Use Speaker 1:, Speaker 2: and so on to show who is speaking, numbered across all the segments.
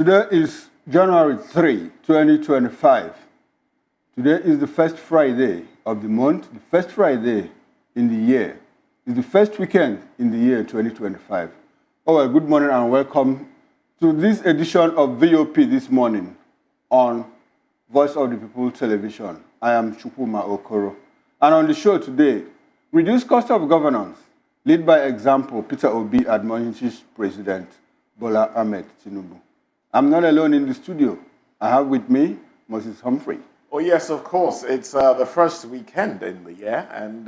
Speaker 1: Today is January 3, 2025. Today is the first Friday of the month, the first Friday in the year. It's the first weekend in the year 2025. Oh, well, good morning and welcome to this edition of VOP this morning on Voice of the People Television. I am Chukwuma Okoro. And on the show today, reduce cost of governance, lead by example, Peter Obi admonishes President Bola Ahmed Tinubu. I'm not alone in the studio. I have with me Moses Humphrey.
Speaker 2: Oh, yes, of course. It's the first weekend in the year, and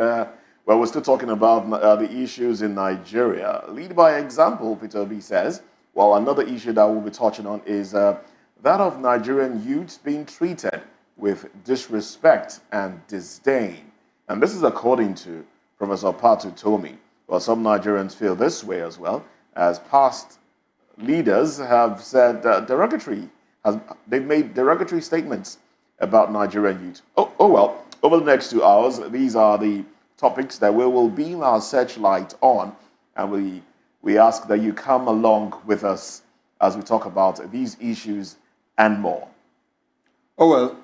Speaker 2: we're still talking about the issues in Nigeria. Lead by example, Peter Obi says. Well, another issue that we'll be touching on is that of Nigerian youths being treated with disrespect and disdain. And this is according to Professor Utomi. Well, some Nigerians feel this way as well, as past leaders have said they've made derogatory statements about Nigerian youth. Well, over the next 2 hours, these are the topics that we will beam our searchlight on, and we ask that you come along with us as we talk about these issues and more.
Speaker 1: Oh, well,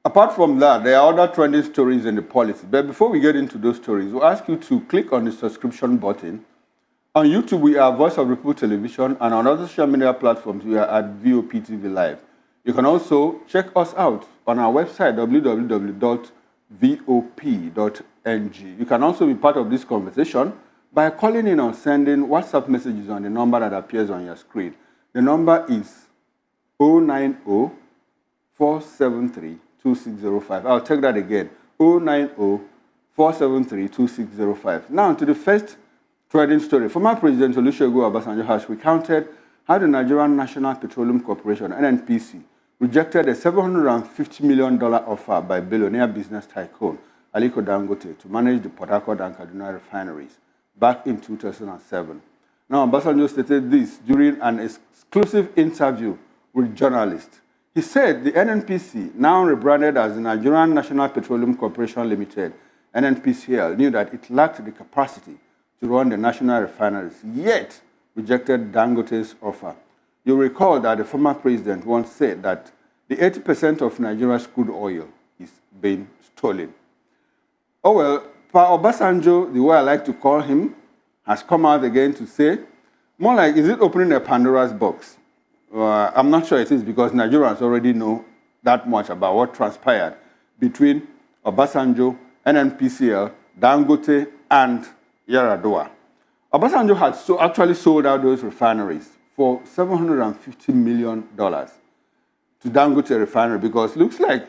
Speaker 1: apart from that, there are other trending stories in the policy. But before we get into those stories, we'll ask you to click on the subscription button. On YouTube, we are Voice of the People Television, and on other social media platforms, we are at VOP TV Live. You can also check us out on our website, www.vop.ng. You can also be part of this conversation by calling in or sending WhatsApp messages on the number that appears on your screen. The number is 090-473-2605. I'll take that again, 090-473-2605. Now, to the first trading story. Former President Olusegun Obasanjo has recounted how the Nigerian National Petroleum Corporation, NNPC, rejected a $750 million offer by billionaire business tycoon Aliko Dangote to manage the Port Harcourt and Kaduna refineries back in 2007. Now, Obasanjo stated this during an exclusive interview with journalists. He said the NNPC, now rebranded as the Nigerian National Petroleum Corporation Limited, NNPCL, knew that it lacked the capacity to run the national refineries, yet rejected Dangote's offer. You recall that the former president once said that the 80% of Nigeria's crude oil is being stolen. Oh well, Pa Obasanjo, the way I like to call him, has come out again to say, more like, is it opening a Pandora's box? I'm not sure it is, because Nigerians already know that much about what transpired between Obasanjo, NNPCL, Dangote, and Yaradua. Obasanjo had actually sold out those refineries for $750 million to Dangote refinery, because it looks like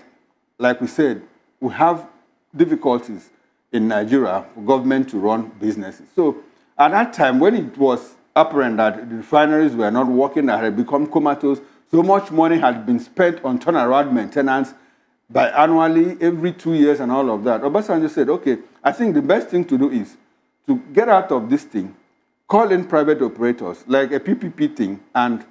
Speaker 1: we said, we have difficulties in Nigeria for government to run businesses. So at that time, when it was apparent that the refineries were not working, that had become comatose, so much money had been spent on turnaround maintenance biannually, every 2 years and all of that, Obasanjo said, okay, I think the best thing to do is to get out of this thing, call in private operators, like a PPP thing, and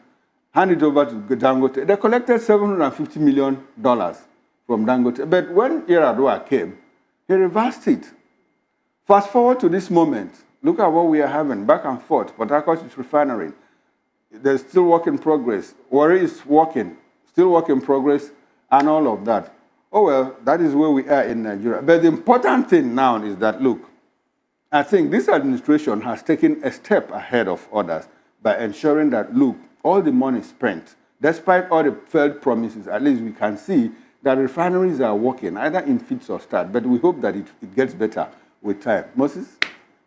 Speaker 1: hand it over to Dangote. They collected $750 million from Dangote. But when Yaradua came, he reversed it. Fast forward to this moment, look at what we are having, back and forth. Port Harcourt is refinery. There's still work in progress. Warri is working, still work in progress, and all of that. Oh, well, that is where we are in Nigeria. But the important thing now is that, look, I think this administration has taken a step ahead of others by ensuring that, look, all the money spent, despite all the failed promises, at least we can see that refineries are working, either in fits or start, but we hope that it gets better with time. Moses?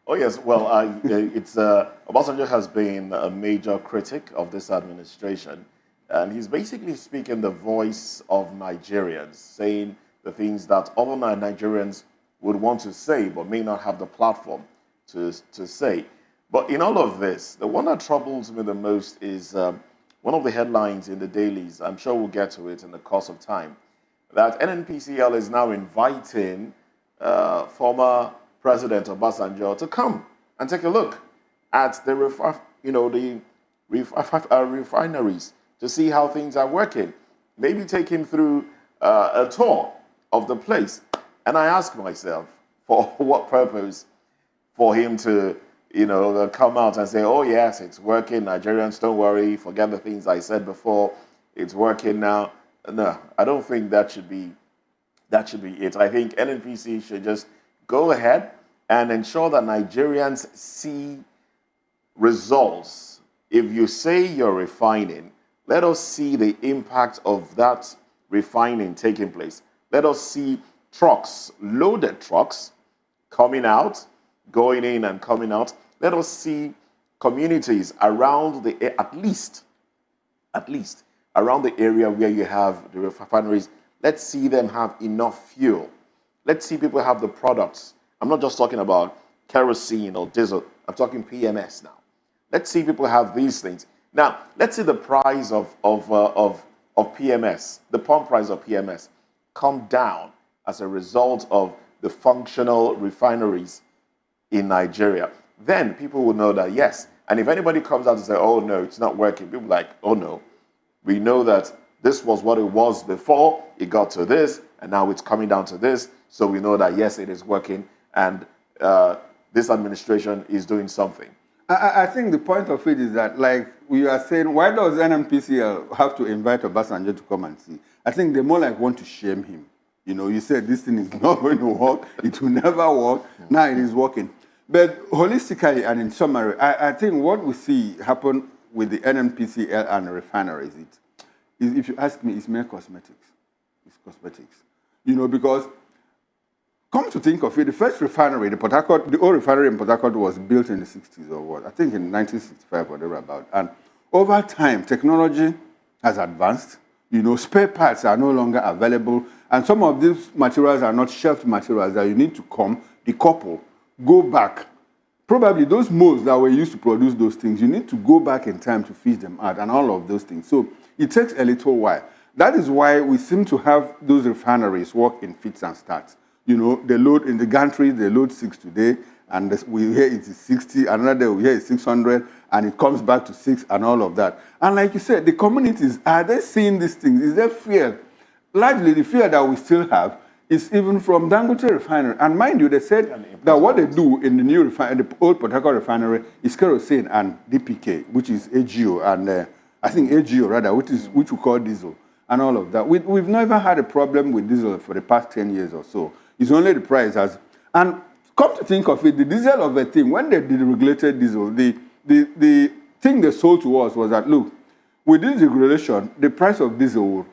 Speaker 2: Oh, yes. Well, Obasanjo has been a major critic of this administration, and he's basically speaking the voice of Nigerians, saying the things that other Nigerians would want to say, but may not have the platform to say. But in all of this, the one that troubles me the most is one of the headlines in the dailies. I'm sure we'll get to it in the course of time, that NNPCL is now inviting former President Obasanjo to come and take a look at the refineries to see how things are working. Maybe take him through a tour of the place. And I ask myself, for what purpose for him to come out and say, oh, yes, it's working. Nigerians, don't worry. Forget the things I said before. It's working now. No, I don't think that should be it. I think NNPC should just go ahead and ensure that Nigerians see results. If you say you're refining, let us see the impact of that refining taking place. Let us see trucks, loaded trucks, coming out, going in and coming out. Let us see communities around at least around the area where you have the refineries. Let's see them have enough fuel. Let's see people have the products. I'm not just talking about kerosene or diesel. I'm talking PMS now. Let's see people have these things. Now, let's see the price of PMS, the pump price of PMS, come down as a result of the functional refineries in Nigeria. Then people will know that, yes. And if anybody comes out and say, oh, no, it's not working, people are like, oh, no. We know that this was what it was before. It got to this, and now it's coming down to this. So we know that, yes, it is working, and this administration is doing something.
Speaker 1: I think the point of it is that, like we are saying, why does NNPCL have to invite Obasanjo to come and see? I think they more like want to shame him. You said this thing is not going to work. It will never work. Now it is working. But holistically and in summary, I think what we see happen with the NNPCL and the refineries, if you ask me, it's mere cosmetics. It's cosmetics. Because come to think of it, the first refinery, the old refinery in Port Harcourt was built in the 60s or what? I think in 1965 or thereabout. And over time, technology has advanced. Spare parts are no longer available. And some of these materials are not shelved materials that you need to decouple, go back. Probably those molds that were used to produce those things, you need to go back in time to feed them out and all of those things. So it takes a little while. That is why we seem to have those refineries work in fits and starts. They load in the gantry, they load 6 today, and we hear it is 60, another day we hear it's 600, and it comes back to 6 and all of that. And like you said, the communities, are they seeing these things? Is there fear? Largely, the fear that we still have is even from Dangote refinery. And mind you, they said that what they do in the new refinery, the old Port Harcourt refinery, is kerosene and DPK, which is AGO, and I think AGO rather, which we call diesel, and all of that. We've never had a problem with diesel for the past 10 years or so. It's only the price has. And come to think of it, the diesel of a thing, when they did regulated diesel, the thing they sold to us was that, look, with this regulation, the price of diesel will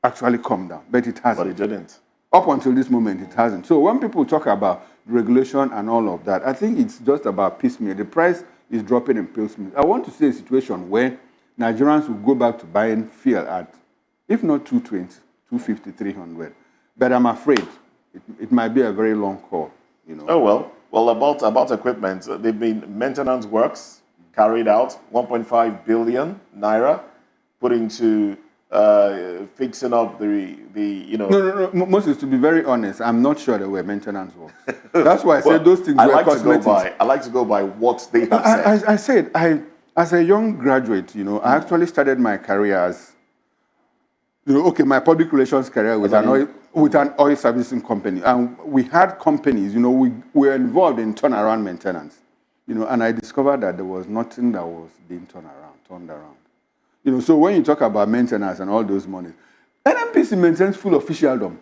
Speaker 1: actually come down, but it hasn't.
Speaker 2: But it didn't.
Speaker 1: Up until this moment, it hasn't. So when people talk about regulation and all of that, I think it's just about piecemeal. The price is dropping in piecemeal. I want to see a situation where Nigerians will go back to buying fuel at, if not 220, 250, 300. But I'm afraid it might be a very long call.
Speaker 2: Oh, well, about equipment, they've been maintenance works carried out, 1.5 billion naira put into fixing up the.
Speaker 1: No. Moses, to be very honest, I'm not sure there were maintenance works. That's why I said those things were cosmetics.
Speaker 2: I like to go by what they have said.
Speaker 1: I said, as a young graduate, I actually started my career as, my public relations career with an oil servicing company. And we had companies, we were involved in turnaround maintenance, and I discovered that there was nothing that was being turned around. So when you talk about maintenance and all those monies, NNPC maintains full officialdom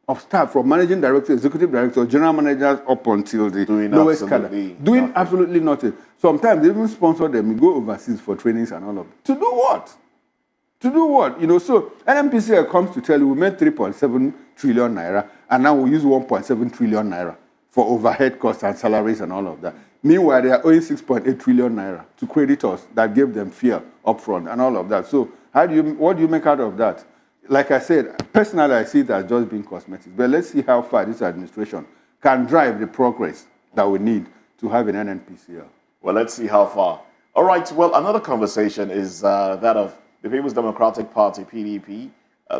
Speaker 1: of staff from managing director, executive director, general managers up until the lowest cadre. Doing absolutely nothing. Sometimes they even sponsor them. We go overseas for trainings and all of that. To do what? So NNPCL comes to tell you we made 3.7 trillion naira, and now we use 1.7 trillion naira for overhead costs and salaries and all of that. Meanwhile, they are owing 6.8 trillion naira to creditors that gave them fear upfront and all of that. So what do you make out of that? Like I said, personally, I see it as just being cosmetics. But let's see how far this administration can drive the progress that we need to have an NNPCL.
Speaker 2: Well, let's see how far. All right, well, another conversation is that of the People's Democratic Party, PDP.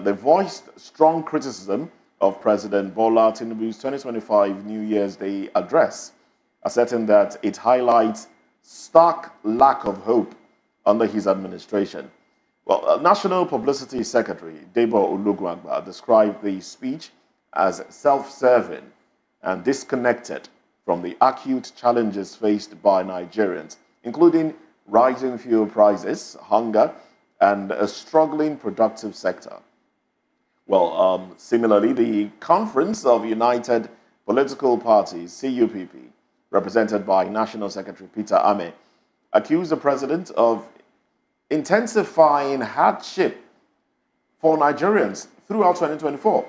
Speaker 2: They voiced strong criticism of President Bola Tinubu's 2025 New Year's Day address, asserting that it highlights stark lack of hope under his administration. Well, National Publicity Secretary Debo Olugunagba described the speech as self-serving and disconnected from the acute challenges faced by Nigerians, including rising fuel prices, hunger, and a struggling productive sector. Well, similarly, the Conference of United Political Parties, CUPP, represented by National Secretary Peter Ame, accused the president of intensifying hardship for Nigerians throughout 2024,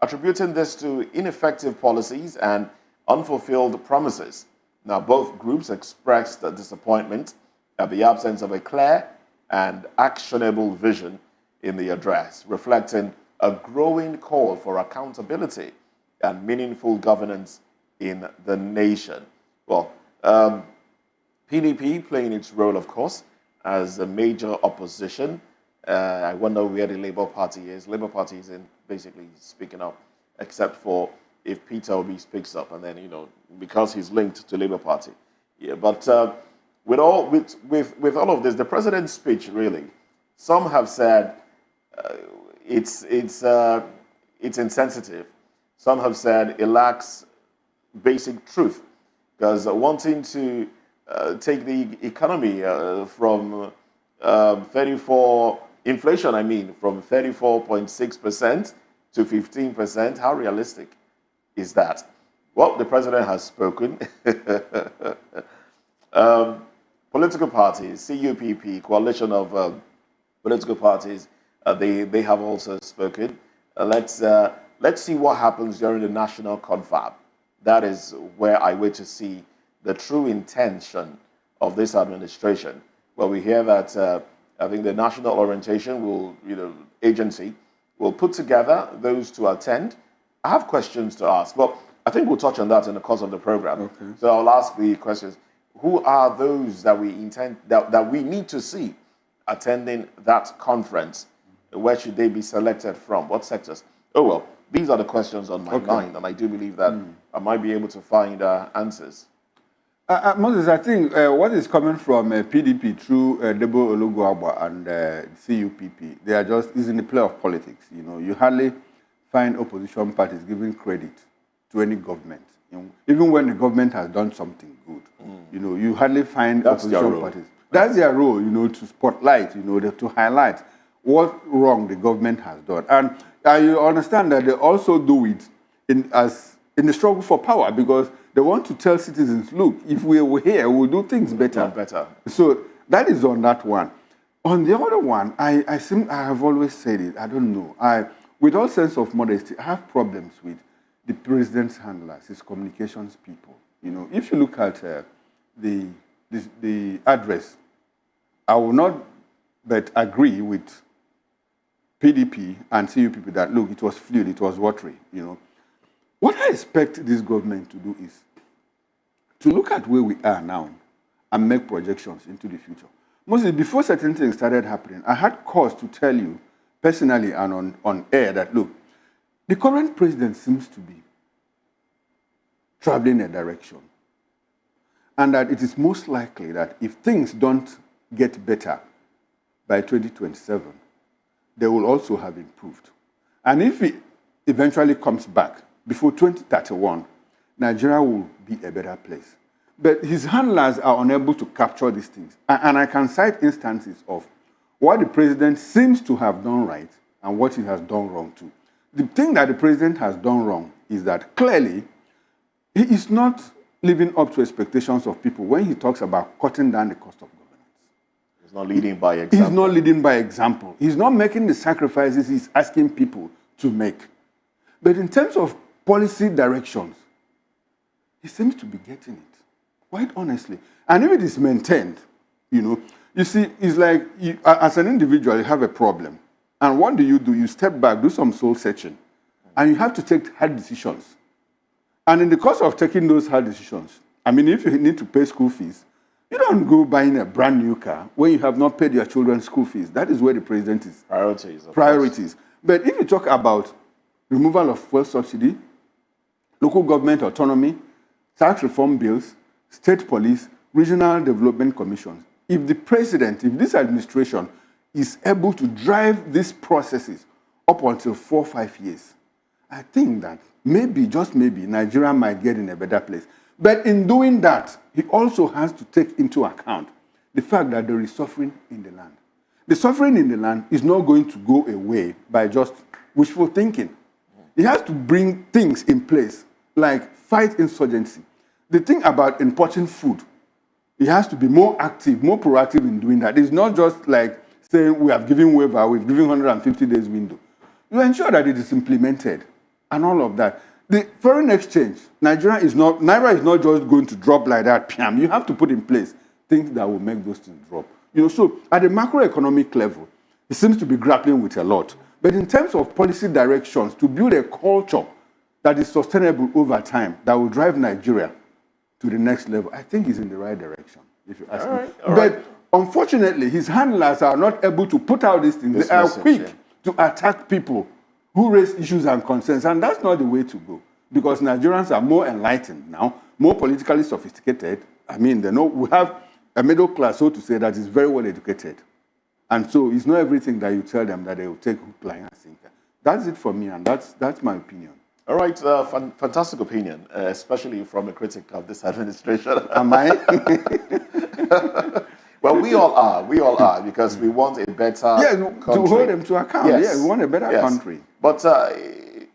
Speaker 2: attributing this to ineffective policies and unfulfilled promises. Now, both groups expressed disappointment at the absence of a clear and actionable vision in the address, reflecting a growing call for accountability and meaningful governance in the nation. Well, PDP playing its role, of course, as a major opposition. I wonder where the Labour Party is. Labour Party isn't basically speaking up, except for if Peter Obi speaks up, and then, because he's linked to Labour Party. Yeah, but with all of this, the president's speech, really, some have said it's insensitive. Some have said it lacks basic truth, because wanting to take the economy from 34 inflation, from 34.6% to 15%, how realistic is that? Well, the president has spoken. Political parties, CUPP, coalition of political parties, they have also spoken. Let's see what happens during the national confab. That is where I wait to see the true intention of this administration. Well, we hear that I think the National Orientation Agency will put together those to attend. I have questions to ask. Well, I think we'll touch on that in the course of the program.
Speaker 1: Okay.
Speaker 2: So I'll ask the questions. Who are those that we need to see attending that conference? Where should they be selected from? What sectors? Oh, well, these are the questions on my mind, and I do believe that I might be able to find answers.
Speaker 1: Moses, I think what is coming from PDP through Debo Oluguagba and CUPP, they are is in the play of politics. You hardly find opposition parties giving credit to any government. Even when the government has done something good, you hardly find opposition parties. That's their role, to spotlight, to highlight what wrong the government has done. And you understand that they also do it in the struggle for power, because they want to tell citizens, look, if we were here, we'll do things better. So that is on that one. On the other one, I have always said it, I don't know. With all sense of modesty, I have problems with the president's handlers, his communications people. If you look at the address, I will not but agree with PDP and CUPP that, look, it was fluid, it was watery. What I expect this government to do is to look at where we are now and make projections into the future. Mostly before certain things started happening, I had cause to tell you personally and on air that, look, the current president seems to be traveling a direction, and that it is most likely that if things don't get better by 2027, they will also have improved. And if it eventually comes back before 2031, Nigeria will be a better place. But his handlers are unable to capture these things. And I can cite instances of what the president seems to have done right and what he has done wrong too. The thing that the president has done wrong is that clearly he is not living up to expectations of people when he talks about cutting down the cost of governance.
Speaker 2: He's not leading by example.
Speaker 1: He's not leading by example. He's not making the sacrifices he's asking people to make. But in terms of policy directions, he seems to be getting it, quite honestly. And if it is maintained, you see, it's like, as an individual, you have a problem. And what do? You step back, do some soul searching, and you have to take hard decisions. And in the course of taking those hard decisions, if you need to pay school fees, you don't go buying a brand new car when you have not paid your children's school fees. That is where the president is. Priorities. But if you talk about removal of fuel subsidy, local government autonomy, tax reform bills, state police, regional development commissions, if this administration is able to drive these processes up until 4 or 5 years, I think that maybe, just maybe, Nigeria might get in a better place. But in doing that, he also has to take into account the fact that there is suffering in the land. The suffering in the land is not going to go away by just wishful thinking. He has to bring things in place, like fight insurgency. The thing about importing food, he has to be more active, more proactive in doing that. It's not just like saying we have given waiver, we've given 150 days window. You ensure that it is implemented and all of that. The foreign exchange, Naira is not just going to drop like that, piam. You have to put in place things that will make those things drop. So at the macroeconomic level, it seems to be grappling with a lot. But in terms of policy directions, to build a culture that is sustainable over time, that will drive Nigeria to the next level, I think he's in the right direction, if you ask me. But unfortunately, his handlers are not able to put out these things. They are quick to attack people who raise issues and concerns, and that's not the way to go. Because Nigerians are more enlightened now, more politically sophisticated. I mean, they know we have a middle class, so to say, that is very well educated. And so it's not everything that you tell them that they will take hook, line, and sinker. That's it for me, and that's my opinion.
Speaker 2: All right, fantastic opinion, especially from a critic of this administration.
Speaker 1: Am I?
Speaker 2: Well, we all are, because we want a better country.
Speaker 1: To hold them to account. Yes. Yeah, we want a better country.
Speaker 2: But I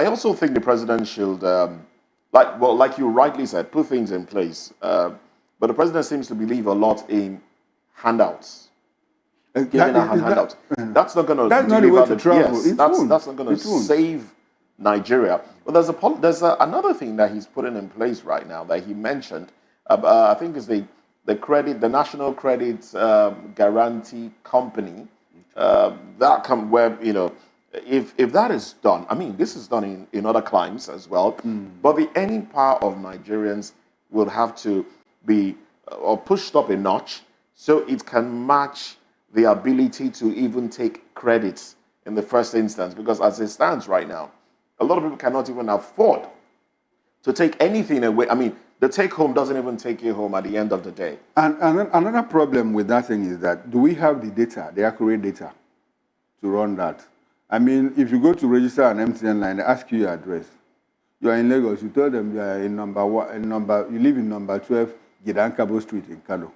Speaker 2: also think the president should, like you rightly said, put things in place. But the president seems to believe a lot in handouts. Giving out handouts. That's not going to.
Speaker 1: That's not the way to travel.
Speaker 2: Yes, that's not going to save Nigeria. But there's another thing that he's putting in place right now that he mentioned. I think is the National Credit Guarantee Company. Where if that is done, I mean, this is done in other climes as well. But the earning power of Nigerians will have to be pushed up a notch so it can match the ability to even take credits in the first instance. Because as it stands right now, a lot of people cannot even afford to take anything away. I mean, the take home doesn't even take you home at the end of the day.
Speaker 1: And another problem with that thing is that, do we have the data, the accurate data, to run that? I mean, if you go to register an MTN line, they ask you your address. You are in Lagos, you tell them you are in you live in number 12, Gidankabo Street in Kano.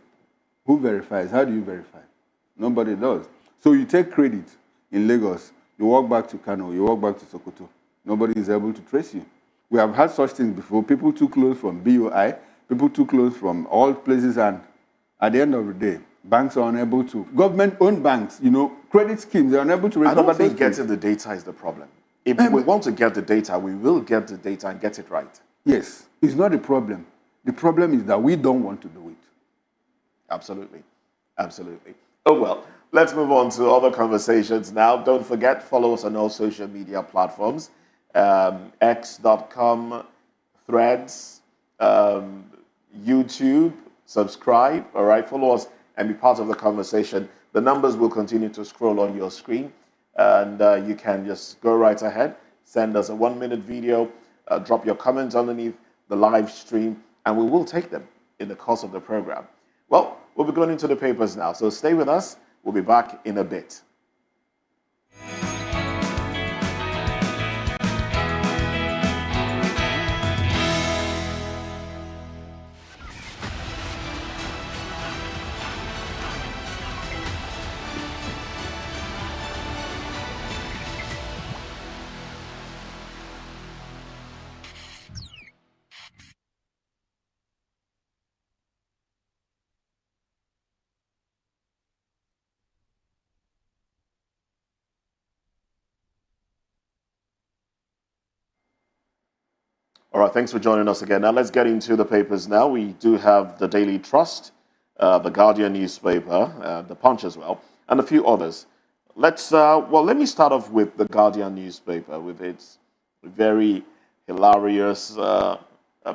Speaker 1: Who verifies? How do you verify? Nobody does. So you take credit in Lagos, you walk back to Kano, you walk back to Sokoto. Nobody is able to trace you. We have had such things before. People took loans from BOI, people took loans from all places, and at the end of the day, banks are unable to. Government-owned banks, credit schemes, they're unable to recover.
Speaker 2: I don't think getting the data is the problem. If we want to get the data, we will get the data and get it right.
Speaker 1: Yes, it's not a problem. The problem is that we don't want to do it.
Speaker 2: Absolutely. Absolutely. Oh, well, let's move on to other conversations now. Don't forget, follow us on all social media platforms. X.com, Threads, YouTube, subscribe, all right? Follow us and be part of the conversation. The numbers will continue to scroll on your screen, and you can just go right ahead, send us a 1-minute video, drop your comments underneath the live stream, and we will take them in the course of the program. Well, we'll be going into the papers now, so stay with us. We'll be back in a bit. All right, thanks for joining us again. Now let's get into the papers now. We do have the Daily Trust, the Guardian newspaper, the Punch as well, and a few others. Let me start off with the Guardian newspaper with its very hilarious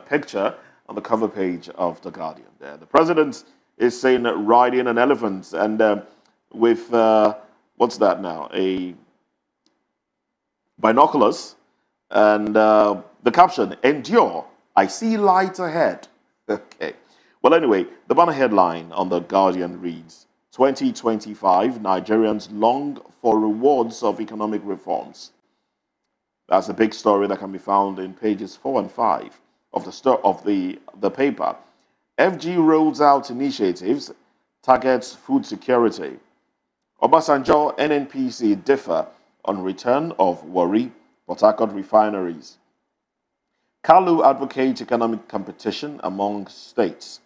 Speaker 2: picture on the cover page of the Guardian. There, the president is saying riding an elephant, and with what's that now? A binoculars, and the caption, "Endure, I see light ahead." Okay. Well, anyway, the banner headline on the Guardian reads, 2025, Nigerians long for rewards of economic reforms. That's a big story that can be found in pages 4 and 5 the paper. FG rolls out initiatives, targets food security. Obasanjo NNPC differ on return of Warri, Port Harcourt refineries. Kalu advocates economic competition among states.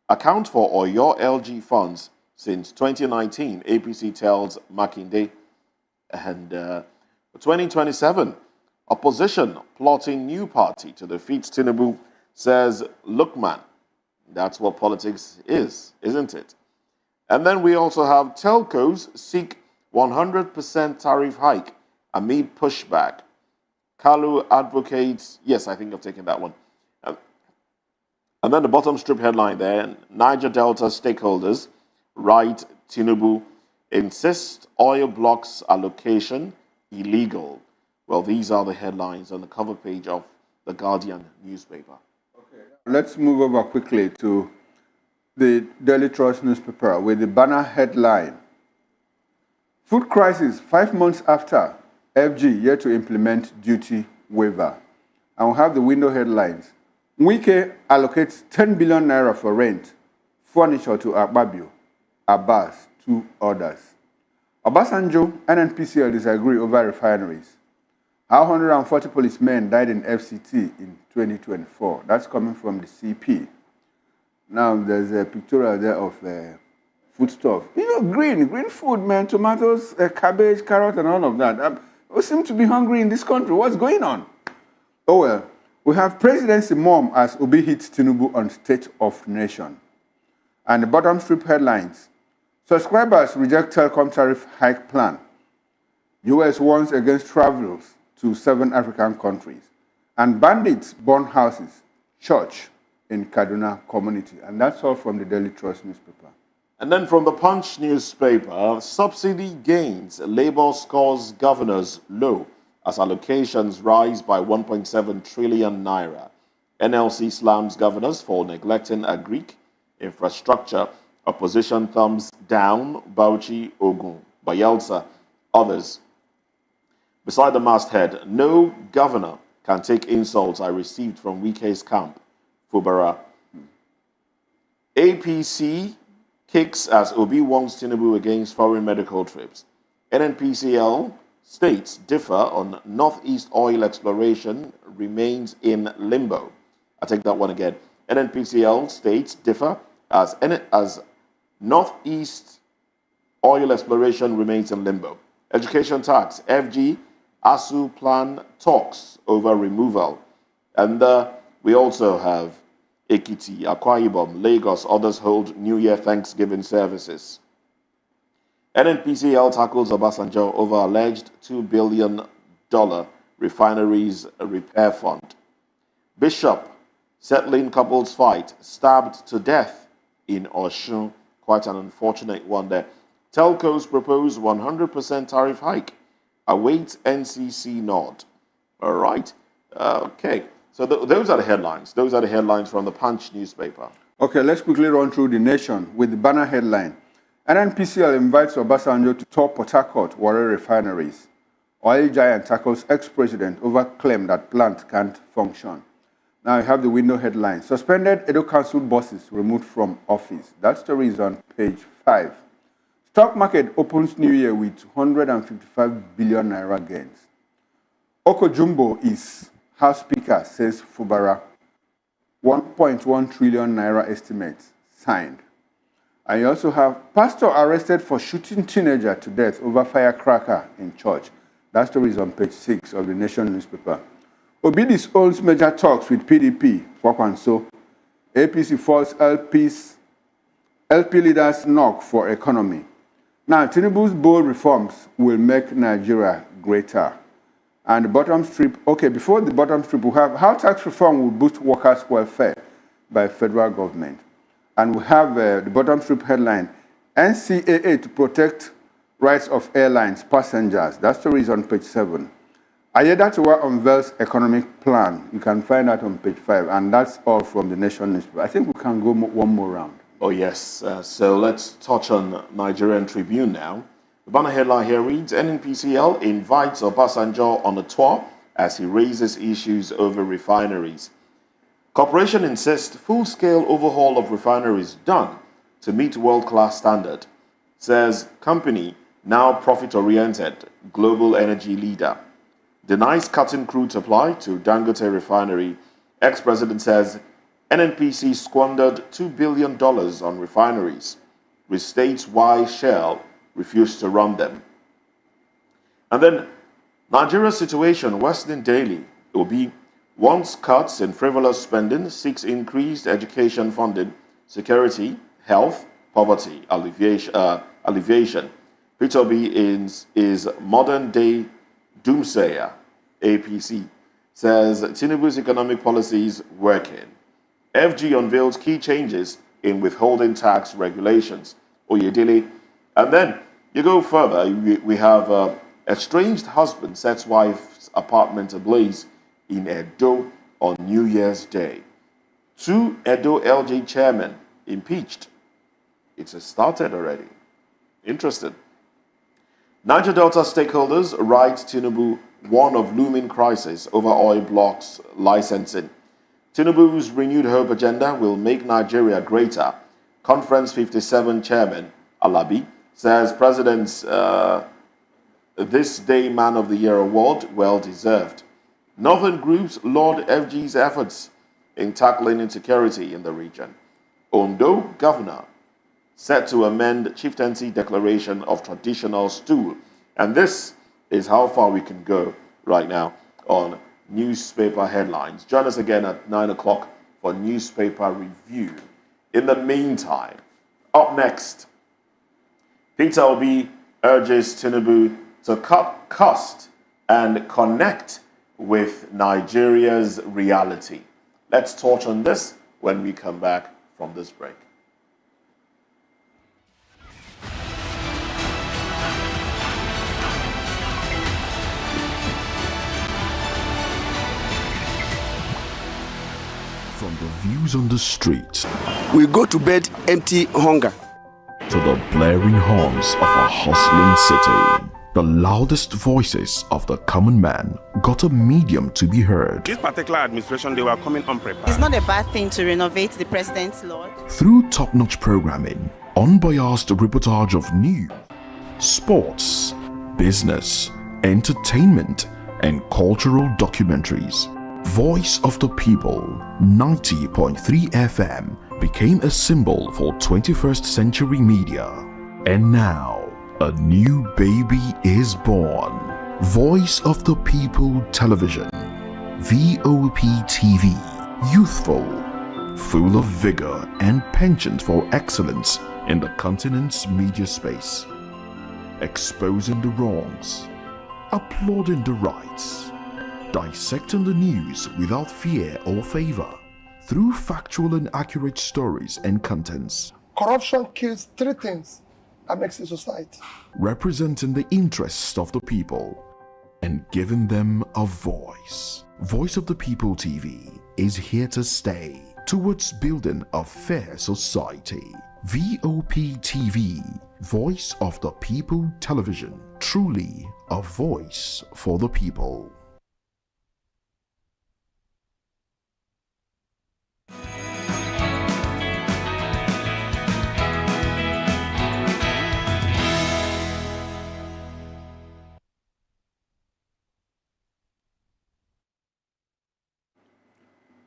Speaker 2: Account for Oyo LG funds since 2019, APC tells Makinde. And 2027, opposition plotting new party to defeat Tinubu, says Lukman. That's what politics is, isn't it? And then we also have telcos seek 100% tariff hike amid pushback. Kalu advocates, yes, I think I've taken that one. And then the bottom strip headline there, Niger Delta stakeholders write Tinubu insist oil blocks allocation illegal. Well, these are the headlines on the cover page of the Guardian newspaper.
Speaker 1: Okay. Let's move over quickly to the Daily Trust newspaper with the banner headline. Food crisis 5 months after FG yet to implement duty waiver. And we have the window headlines. Wike allocates 10 billion naira for rent, furniture to Akpabio, Abbas, 2 others. Obasanjo and NPCL disagree over refineries. How 140 policemen died in FCT in 2024. That's coming from the CP. Now there's a pictorial there of foodstuff. You know, green food, man, tomatoes, cabbage, carrot, and all of that. We seem to be hungry in this country. What's going on? Oh well, we have presidency mom as Obi hits Tinubu on State of Nation. And the bottom strip headlines. Subscribers reject telecom tariff hike plan. US warns against travels to 7 African countries. And bandits burn houses, church in Kaduna community. And that's all from the Daily Trust newspaper.
Speaker 2: And then from the Punch newspaper, subsidy gains, Labour scores governors low as allocations rise by 1.7 trillion naira. NLC slams governors for neglecting agric infrastructure. Opposition thumbs down Bauchi, Ogun, Bayelsa, others. Beside the masthead, no governor can take insults I received from Wike's camp, Fubara. APC kicks as Obi warns Tinubu against foreign medical trips. NNPCL states differ on Northeast oil exploration remains in limbo. I take that one again. NNPCL states differ as Northeast oil exploration remains in limbo. Education tax, FG, ASU plan talks over removal. And we also have Ekiti, Akwa Ibom, Lagos, others hold New Year Thanksgiving services. NNPCL tackles Obasanjo over alleged $2 billion refineries repair fund. Bishop, settling couples fight, stabbed to death in Osun. Quite an unfortunate one there. Telcos propose 100% tariff hike. Awaits NCC nod. All right. Okay. So those are the headlines. Those are the headlines from the Punch newspaper.
Speaker 1: Okay, let's quickly run through the Nation with the banner headline. NNPCL invites Obasanjo to tour Port Harcourt Warri refineries. Oil giant tackles ex-president over claim that plant can't function. Now you have the window headline. Suspended Edo Council bosses removed from office. That story is on page 5. Stock market opens new year with 155 billion naira gains. Oko Jumbo is House Speaker, says Fubara. 1.1 trillion naira estimates signed. And you also have pastor arrested for shooting teenager to death over firecracker in church. That story is on page 6 of the Nation newspaper. Obidis owns major talks with PDP, Kwakwanso. APC falls LP leaders knock for economy. Now, Tinubu's bold reforms will make Nigeria greater. And the bottom strip, okay, before the bottom strip, we have how tax reform will boost workers' welfare by federal government. And we have the bottom strip headline, NCAA to protect rights of airlines passengers. That story is on page 7. Ayedatiwa unveils economic plan. You can find that on page 5. And that's all from the Nation newspaper. I think we can go one more round.
Speaker 2: Oh, yes. So let's touch on Nigerian Tribune now. The banner headline here reads, NNPCL invites Obasanjo on a tour as he raises issues over refineries. Corporation insists full-scale overhaul of refineries done to meet world-class standard. Says company now profit-oriented global energy leader. Denies cutting crude supply to Dangote refinery. Ex-president says NNPC squandered $2 billion on refineries. Restates why Shell refused to run them. And then Nigeria's situation worsening daily. Obi wants cuts in frivolous spending, seeks increased education funding, security, health, poverty, alleviation. Peter Obi is modern-day doomsayer. APC says Tinubu's economic policies working. FG unveils key changes in withholding tax regulations. Oyedele. And then you go further, we have estranged husband sets wife's apartment ablaze in Edo on New Year's Day. 2 Edo LG chairmen impeached. It's started already. Interesting. Niger Delta stakeholders write Tinubu warn of looming crisis over oil blocks licensing. Tinubu's renewed hope agenda will make Nigeria greater. Conference 57 chairman Alabi says president's This Day Man of the Year award well deserved. Northern groups laud FG's efforts in tackling insecurity in the region. Ondo governor set to amend chieftaincy declaration of traditional stool. And this is how far we can go right now on newspaper headlines. Join us again at 9 o'clock for newspaper review. In the meantime, up next, Peter Obi urges Tinubu to cut cost and connect with Nigeria's reality. Let's touch on this when we come back from this break.
Speaker 3: From the views on the street,
Speaker 4: we go to bed empty hunger,
Speaker 3: to the blaring horns of a hustling city, the loudest voices of the common man got a medium to be heard.
Speaker 5: This particular administration, they were coming unprepared.
Speaker 6: It's not a bad thing to renovate the president's lodge.
Speaker 3: Through top-notch programming, unbiased reportage of news, sports, business, entertainment, and cultural documentaries, Voice of the People 90.3 FM became a symbol for 21st century media. And now, a new baby is born. Voice of the People Television, VOP TV, youthful, full of vigor and penchant for excellence in the continent's media space, exposing the wrongs, applauding the rights, dissecting the news without fear or favor, through factual and accurate stories and contents.
Speaker 7: Corruption kills 3 things that makes a society.
Speaker 3: Representing the interests of the people and giving them a voice. Voice of the People TV is here to stay towards building a fair society. VOP TV, Voice of the People Television, truly a voice for the people.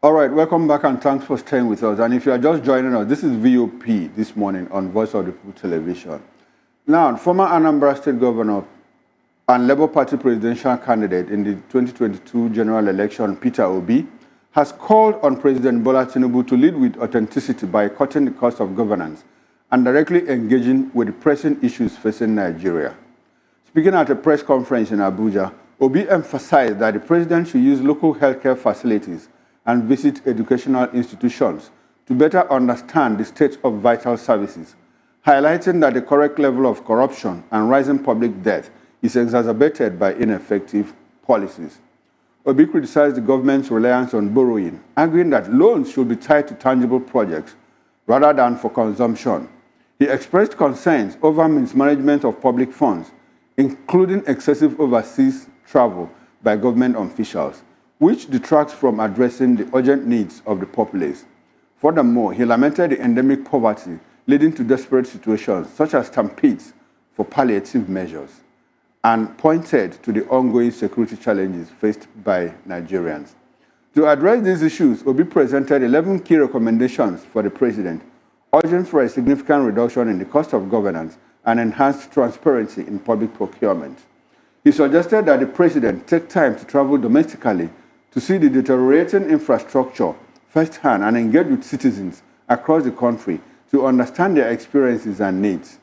Speaker 1: All right, welcome back and thanks for staying with us. And if you are just joining us, this is VOP this morning on Voice of the People Television. Now, former Anambra State Governor and Labour Party presidential candidate in the 2022 general election, Peter Obi, has called on President Bola Tinubu to lead with authenticity by cutting the cost of governance and directly engaging with the pressing issues facing Nigeria. Speaking at a press conference in Abuja, Obi emphasized that the president should use local healthcare facilities and visit educational institutions to better understand the state of vital services, highlighting that the correct level of corruption and rising public debt is exacerbated by ineffective policies. Obi criticized the government's reliance on borrowing, arguing that loans should be tied to tangible projects rather than for consumption. He expressed concerns over mismanagement of public funds, including excessive overseas travel by government officials. which detracts from addressing the urgent needs of the populace. Furthermore, he lamented the endemic poverty leading to desperate situations such as stampedes for palliative measures, and pointed to the ongoing security challenges faced by Nigerians. To address these issues, Obi presented 11 key recommendations for the president, urging for a significant reduction in the cost of governance and enhanced transparency in public procurement. He suggested that the president take time to travel domestically to see the deteriorating infrastructure firsthand and engage with citizens across the country to understand their experiences and needs.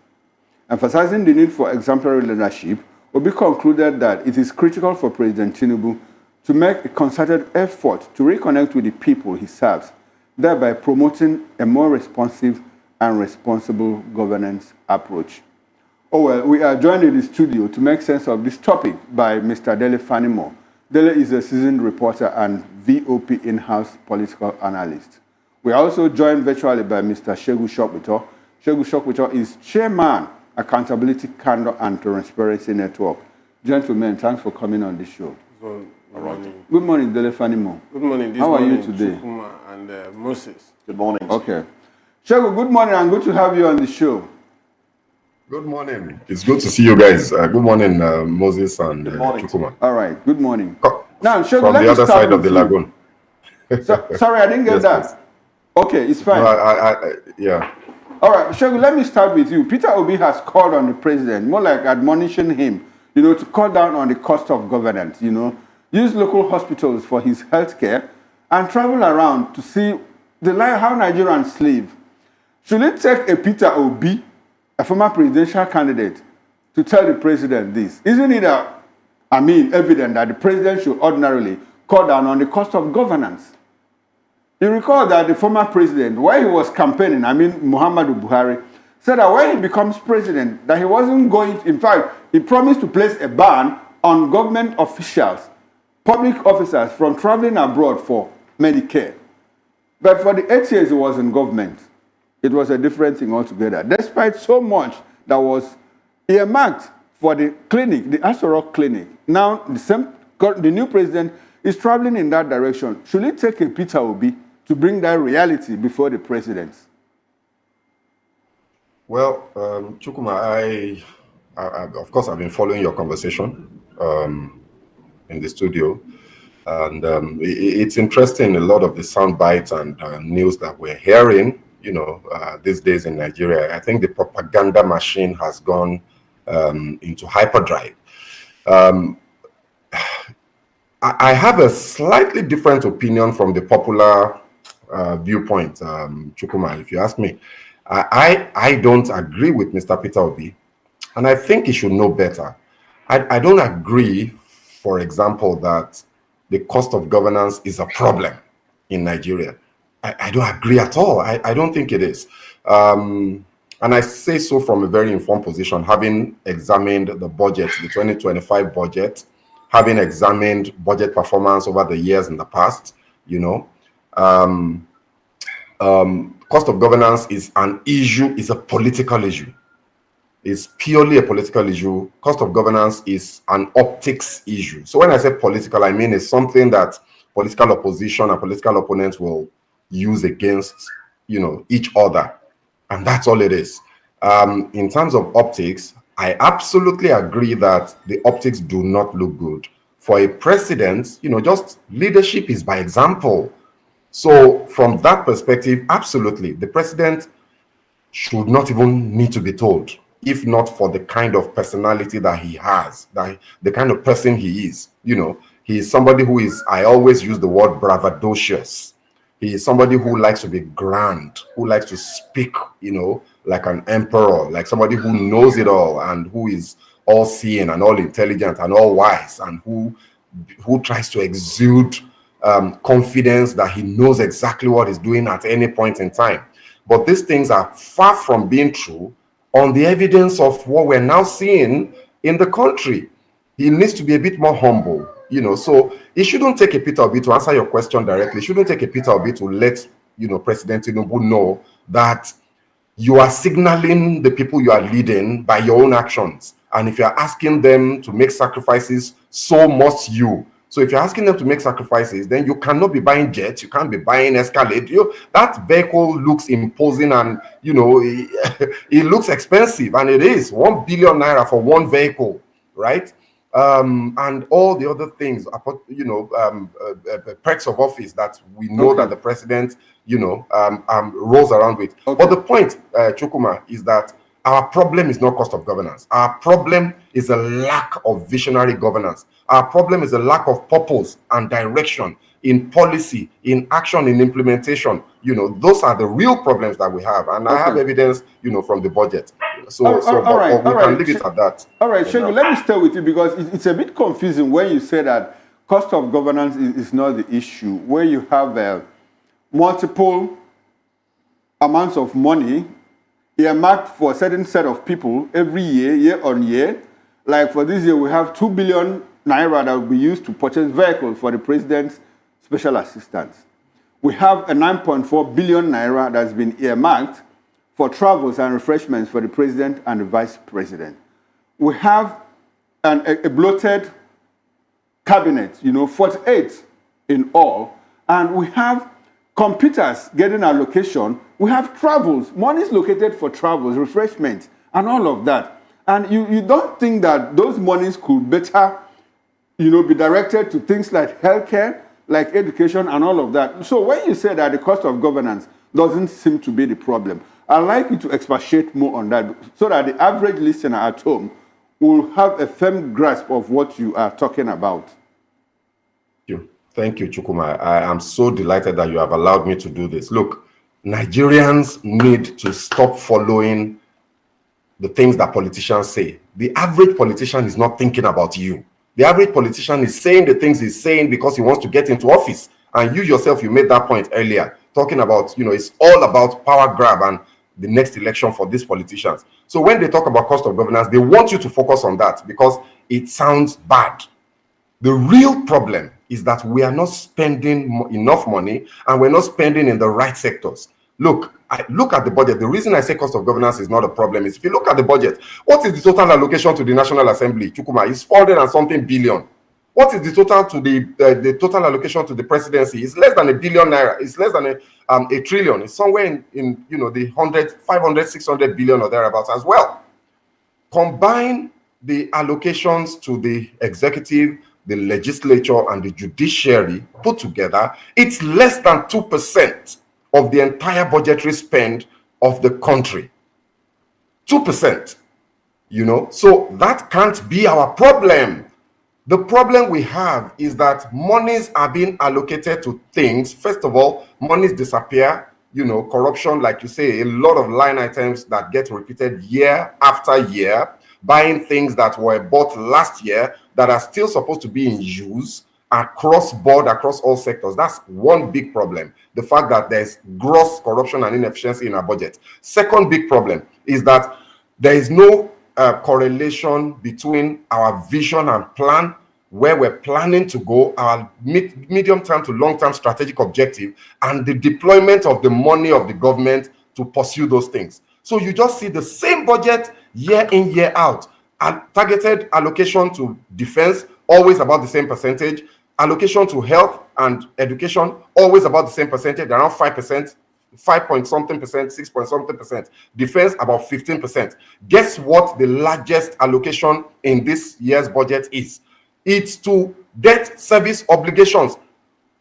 Speaker 1: Emphasizing the need for exemplary leadership, Obi concluded that it is critical for President Tinubu to make a concerted effort to reconnect with the people he serves, thereby promoting a more responsive and responsible governance approach. Oh well, we are joined in the studio to make sense of this topic by Mr. Dele Fanimo. Dele is a seasoned reporter and VOP in-house political analyst. We are also joined virtually by Mr. Shegu Shokwito. Shegu Shokwito is chairman, Accountability, Candor and Transparency Network. Gentlemen, thanks for coming on this show.
Speaker 8: Good morning.
Speaker 1: Good morning, Dele Fanimo.
Speaker 8: Good morning.
Speaker 1: How are you today?
Speaker 8: Chukuma and Moses.
Speaker 2: Good morning.
Speaker 1: Okay. Shegu, good morning and good to have you on the show.
Speaker 9: Good morning. It's good to see you guys. Good morning, Moses and Chukuma.
Speaker 1: All right. Good morning. Now, Shegu,
Speaker 9: from
Speaker 1: let
Speaker 9: the
Speaker 1: me
Speaker 9: other
Speaker 1: start
Speaker 9: side of the
Speaker 1: with you.
Speaker 9: lagoon.
Speaker 1: Sorry, I didn't get
Speaker 9: Yes,
Speaker 1: that. Okay, it's fine.
Speaker 9: No, yeah.
Speaker 1: All right, Shegu, let me start with you. Peter Obi has called on the president, more like admonishing him, to cut down on the cost of governance, use local hospitals for his health care, and travel around to see how Nigerians live. Should it take a Peter Obi, a former presidential candidate, to tell the president this? Isn't it evident that the president should ordinarily cut down on the cost of governance? You recall that the former president, while he was campaigning, Muhammadu Buhari, said that when he becomes president, that he wasn't going in fact, he promised to place a ban on government officials, public officers, from traveling abroad for Medicare. But for the 8 years he was in government, it was a different thing altogether. Despite so much that was earmarked for the clinic, the Asoro clinic, now the new president is traveling in that direction. Should it take a Peter Obi to bring that reality before the president?
Speaker 9: Well, Chukuma, I of course, I've been following your conversation in the studio. And it's interesting, a lot of the sound bites and news that we're hearing, these days in Nigeria. I think the propaganda machine has gone into hyperdrive. I have a slightly different opinion from the popular viewpoint, Chukuma, if you ask me. I don't agree with Mr. Peter Obi, and I think he should know better. I don't agree, for example, that the cost of governance is a problem in Nigeria. I don't agree at all. I don't think it is. And I say so from a very informed position, having examined the budget, the 2025 budget, having examined budget performance over the years in the past, cost of governance is an issue, is a political issue. It's purely a political issue. Cost of governance is an optics issue. So when I say political, I mean it's something that political opposition and political opponents will use against, each other. And that's all it is. In terms of optics, I absolutely agree that the optics do not look good. For a president, just leadership is by example. So from that perspective, absolutely, the president should not even need to be told, if not for the kind of personality that he has, the kind of person he is. He is somebody who is, I always use the word braggadocious. He is somebody who likes to be grand, who likes to speak, like an emperor, like somebody who knows it all and who is all-seeing and all-intelligent and all-wise, and who tries to exude confidence that he knows exactly what he's doing at any point in time. But these things are far from being true on the evidence of what we're now seeing in the country. He needs to be a bit more humble, so it shouldn't take a Peter Obi, to answer your question directly, it shouldn't take a Peter Obi to let, President Tinubu know that you are signaling the people you are leading by your own actions. And if you're asking them to make sacrifices, so must you. So if you're asking them to make sacrifices, then you cannot be buying jets, you can't be buying Escalade. That vehicle looks imposing and, it looks expensive, and it is 1 billion naira for one vehicle, right? And all the other things, perks of office that we know that the president, rolls around with. Okay. But the point, Chukuma, is that our problem is not cost of governance. Our problem is a lack of visionary governance. Our problem is a lack of purpose and direction in policy, in action, in implementation. Those are the real problems that we have. And I have evidence, from the budget. So we can leave it at that.
Speaker 1: All right, Shegu, let me stay with you because it's a bit confusing when you say that cost of governance is not the issue, where you have multiple amounts of money earmarked for a certain set of people every year, year on year. Like for this year, we have 2 billion naira that will be used to purchase vehicles for the president's special assistants. We have a 9.4 billion naira that's been earmarked for travels and refreshments for the president and the vice president. We have a bloated cabinet, 48 in all, and we have computers getting allocation. We have travels, monies located for travels, refreshments, and all of that. And you don't think that those monies could better, be directed to things like healthcare, like education, and all of that. So when you say that the cost of governance doesn't seem to be the problem, I'd like you to expatiate more on that so that the average listener at home will have a firm grasp of what you are talking about.
Speaker 9: Thank you, Chukuma. I am so delighted that you have allowed me to do this. Look, Nigerians need to stop following the things that politicians say. The average politician is not thinking about you. The average politician is saying the things he's saying because he wants to get into office. And you yourself, you made that point earlier, talking about, it's all about power grab and the next election for these politicians. So when they talk about cost of governance, they want you to focus on that because it sounds bad. The real problem is that we are not spending enough money and we're not spending in the right sectors. Look at the budget. The reason I say cost of governance is not a problem is if you look at the budget, what is the total allocation to the National Assembly? Chukuma, it's 400 and something billion. What is the total to the total allocation to the presidency? It's less than a billion naira. It's less than a trillion. It's somewhere in the 500, 600 billion or thereabouts as well. Combine the allocations to the executive, the legislature, and the judiciary put together, it's less than 2% of the entire budgetary spend of the country. 2%. So that can't be our problem. The problem we have is that monies are being allocated to things. First of all, monies disappear. Corruption, like you say, a lot of line items that get repeated year after year, buying things that were bought last year that are still supposed to be in use across board, across all sectors. That's one big problem. The fact that there's gross corruption and inefficiency in our budget. Second big problem is that there is no correlation between our vision and plan, where we're planning to go, our medium-term to long-term strategic objective, and the deployment of the money of the government to pursue those things. So you just see the same budget year in, year out. And targeted allocation to defense, always about the same percentage. Allocation to health and education, always about the same percentage, around 5%. 5-point-something percent, 6-point-something percent. Defense, about 15%. Guess what the largest allocation in this year's budget is? It's to debt service obligations.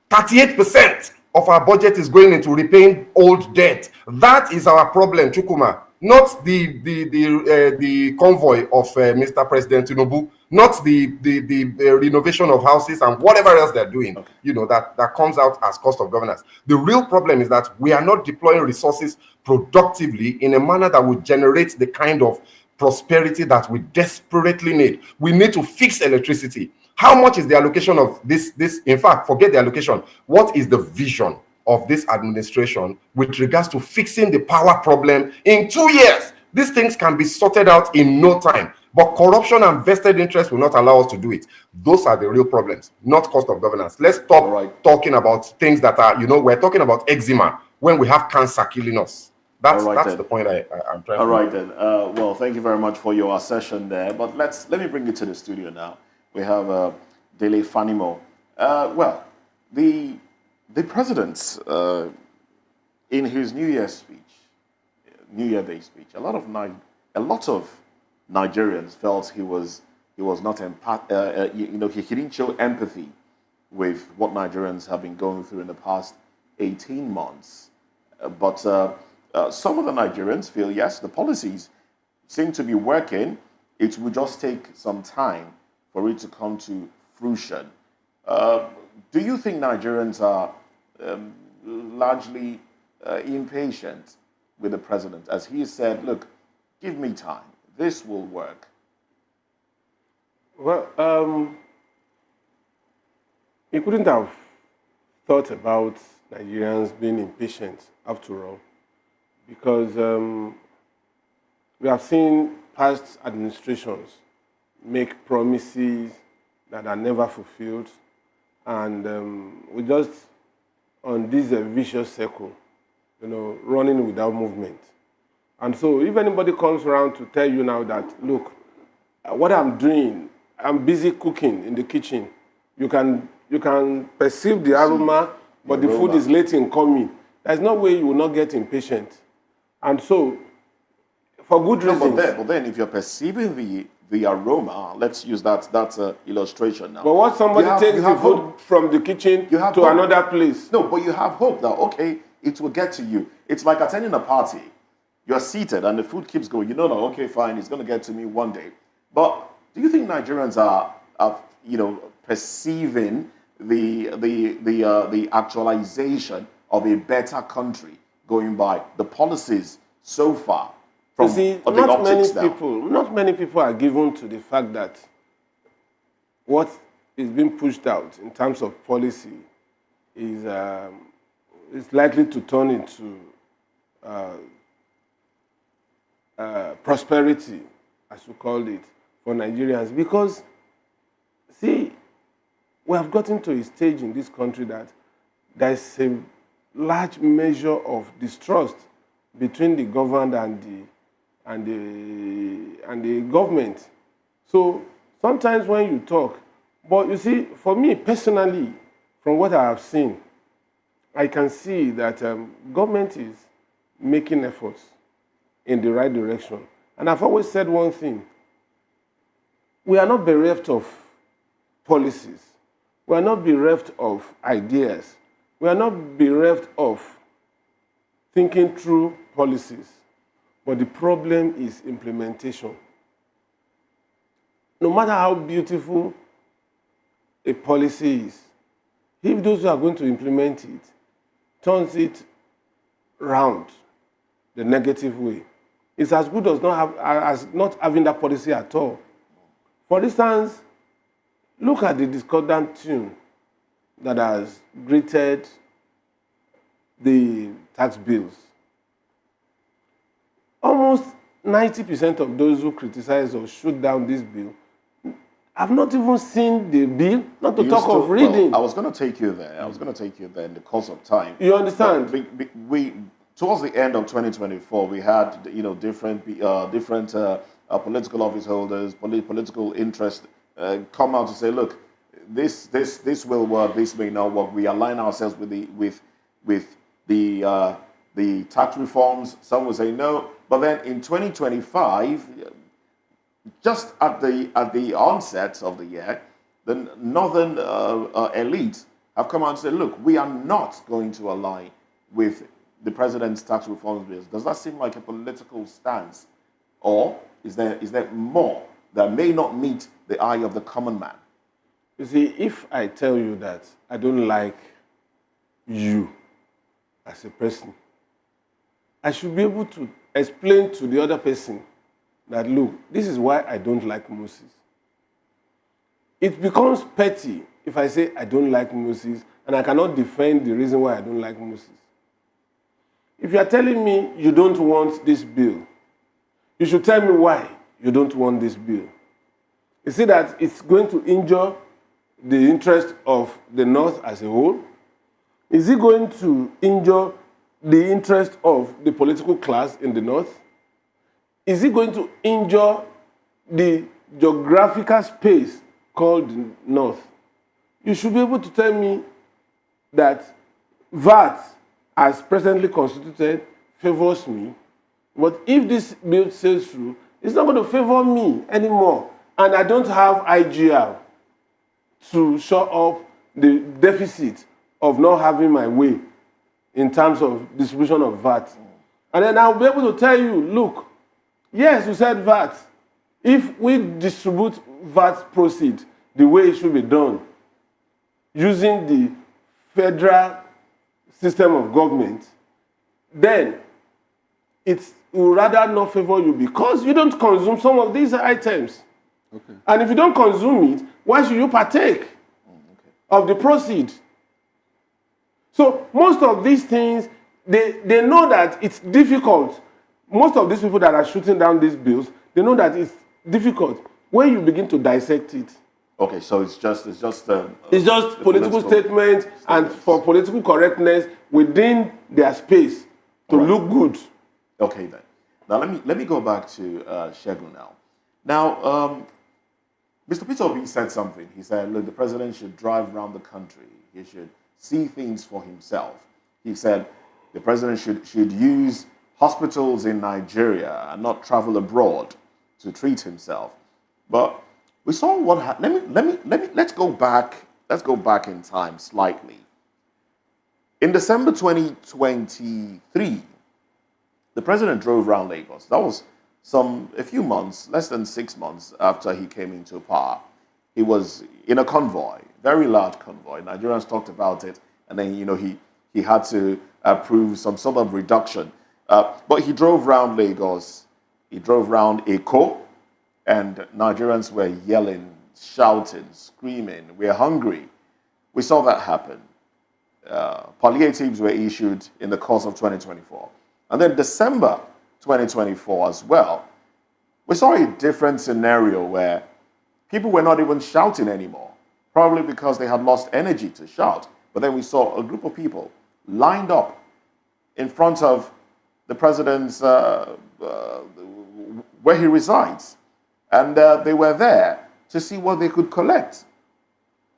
Speaker 9: 38% of our budget is going into repaying old debt. That is our problem, Chukuma. Not the convoy of Mr. President Tinubu, not the renovation of houses and whatever else they're doing, that comes out as cost of governance. The real problem is that we are not deploying resources productively in a manner that would generate the kind of prosperity that we desperately need. We need to fix electricity. How much is the allocation of this? In fact, forget the allocation. What is the vision of this administration with regards to fixing the power problem in 2 years? These things can be sorted out in no time, but corruption and vested interest will not allow us to do it. Those are the real problems, not cost of governance. Let's stop talking about things that are, we're talking about eczema when we have cancer killing us. That's the point I'm trying to make.
Speaker 2: All right then. Well, thank you very much for your session there. But let me bring you to the studio now. We have Dele Fanimo, Well, the president, in his New Year Day speech, a lot of Nigerians felt he was not he didn't show empathy with what Nigerians have been going through in the past 18 months. But some of the Nigerians feel, yes, the policies seem to be working. It will just take some time for it to come to fruition. Do you think Nigerians are largely impatient with the president, as he said, look, give me time, this will work?
Speaker 8: Well, he couldn't have thought about Nigerians being impatient, after all, because we have seen past administrations make promises that are never fulfilled, and we just on this vicious circle, running without movement. And so if anybody comes around to tell you now that, look, what I'm doing, I'm busy cooking in the kitchen, you can perceive the aroma, but the food is late in coming, there's no way you will not get impatient. And so, for good reasons.
Speaker 2: But then if you're perceiving the aroma, let's use that illustration now.
Speaker 8: But what somebody takes the food from the kitchen to another place.
Speaker 2: No, but you have hope that, okay, it will get to you. It's like attending a party. You're seated and the food keeps going. You know that, okay, fine, it's going to get to me one day. But do you think Nigerians are perceiving the actualization of a better country going by the policies so far?
Speaker 8: You see, not many people are given to the fact that what is being pushed out in terms of policy is likely to turn into prosperity, as we call it, for Nigerians. Because, see, we have gotten to a stage in this country that there is a large measure of distrust between the governed and the government. So sometimes when you talk, but you see, for me personally, from what I have seen, I can see that government is making efforts in the right direction. And I've always said one thing: we are not bereft of policies. We are not bereft of ideas. We are not bereft of thinking through policies. But the problem is implementation. No matter how beautiful a policy is, if those who are going to implement it turns it round the negative way, it's as good as not having that policy at all. For instance, look at the discordant tune that has greeted the tax bills. Almost 90% of those who criticize or shoot down this bill have not even seen the bill, not to talk of reading.
Speaker 2: Well, I was going to take you there. In the course of time.
Speaker 8: You understand?
Speaker 2: We towards the end of 2024, we had different political office holders, political interest come out to say, look, this will work, this may not work. We align ourselves with the tax reforms. Some will say no. But then in 2025, just at the onset of the year, the northern elite have come out and said, look, we are not going to align with the president's tax reforms bills. Does that seem like a political stance? Or is there more that may not meet the eye of the common man?
Speaker 8: You see, if I tell you that I don't like you as a person, I should be able to explain to the other person that, look, this is why I don't like Moses. It becomes petty if I say I don't like Moses and I cannot defend the reason why I don't like Moses. If you are telling me you don't want this bill, you should tell me why you don't want this bill. You see that it's going to injure the interest of the North as a whole? Is it going to injure the interest of the political class in the North? Is it going to injure the geographical space called the North? you should be able to tell me that VAT, as presently constituted, favors me. But if this bill sails through, it's not going to favor me anymore. And I don't have IGR to shore up the deficit of not having my way in terms of distribution of VAT. And then I'll be able to tell you, look, yes, you said VAT. If we distribute VAT proceeds the way it should be done, using the federal system of government, then it will rather not favor you because you don't consume some of these items. Okay. And if you don't consume it, why should you partake of the proceed? So most of these things, they know that it's difficult. Most of these people that are shooting down these bills, they know that it's difficult when you begin to dissect it.
Speaker 2: Okay, so it's just
Speaker 8: political statements and for political correctness within their space to look good.
Speaker 2: Okay, then. Now let me go back to Shegun now. Now, Mr. Peter Obi said something. He said, look, the president should drive around the country. He should see things for himself. He said the president should use hospitals in Nigeria and not travel abroad to treat himself. But we saw what happened. Let's go back in time slightly. In December 2023, the president drove around Lagos. That was a few months, less than 6 months after he came into power. He was in a convoy, very large convoy. Nigerians talked about it, and then he had to approve some sort of reduction. But he drove around Lagos. He drove around Eko, and Nigerians were yelling, shouting, screaming, "We're hungry." We saw that happen. Palliatives were issued in the course of 2024. And then December 2024 as well, we saw a different scenario where people were not even shouting anymore, probably because they had lost energy to shout. But then we saw a group of people lined up in front of the president's, where he resides. And they were there to see what they could collect.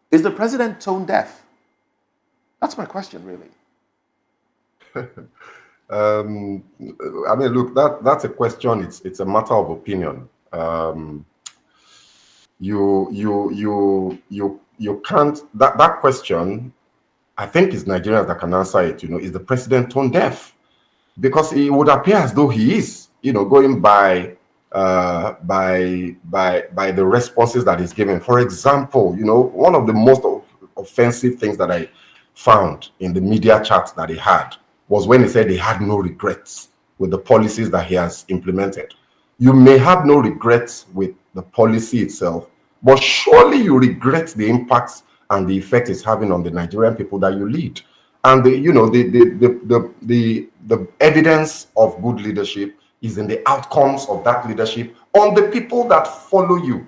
Speaker 2: Is the president tone deaf? That's my question, really.
Speaker 9: I mean, look, that's a question. It's a matter of opinion. You can't. That question, I think, is Nigerians that can answer it. Is the president tone deaf? Because it would appear as though he is. Going by the responses that he's given. For example, one of the most offensive things that I found in the media chat that he had was when he said he had no regrets with the policies that he has implemented. You may have no regrets with the policy itself, but surely you regret the impacts and the effect it's having on the Nigerian people that you lead. And the evidence of good leadership is in the outcomes of that leadership on the people that follow you.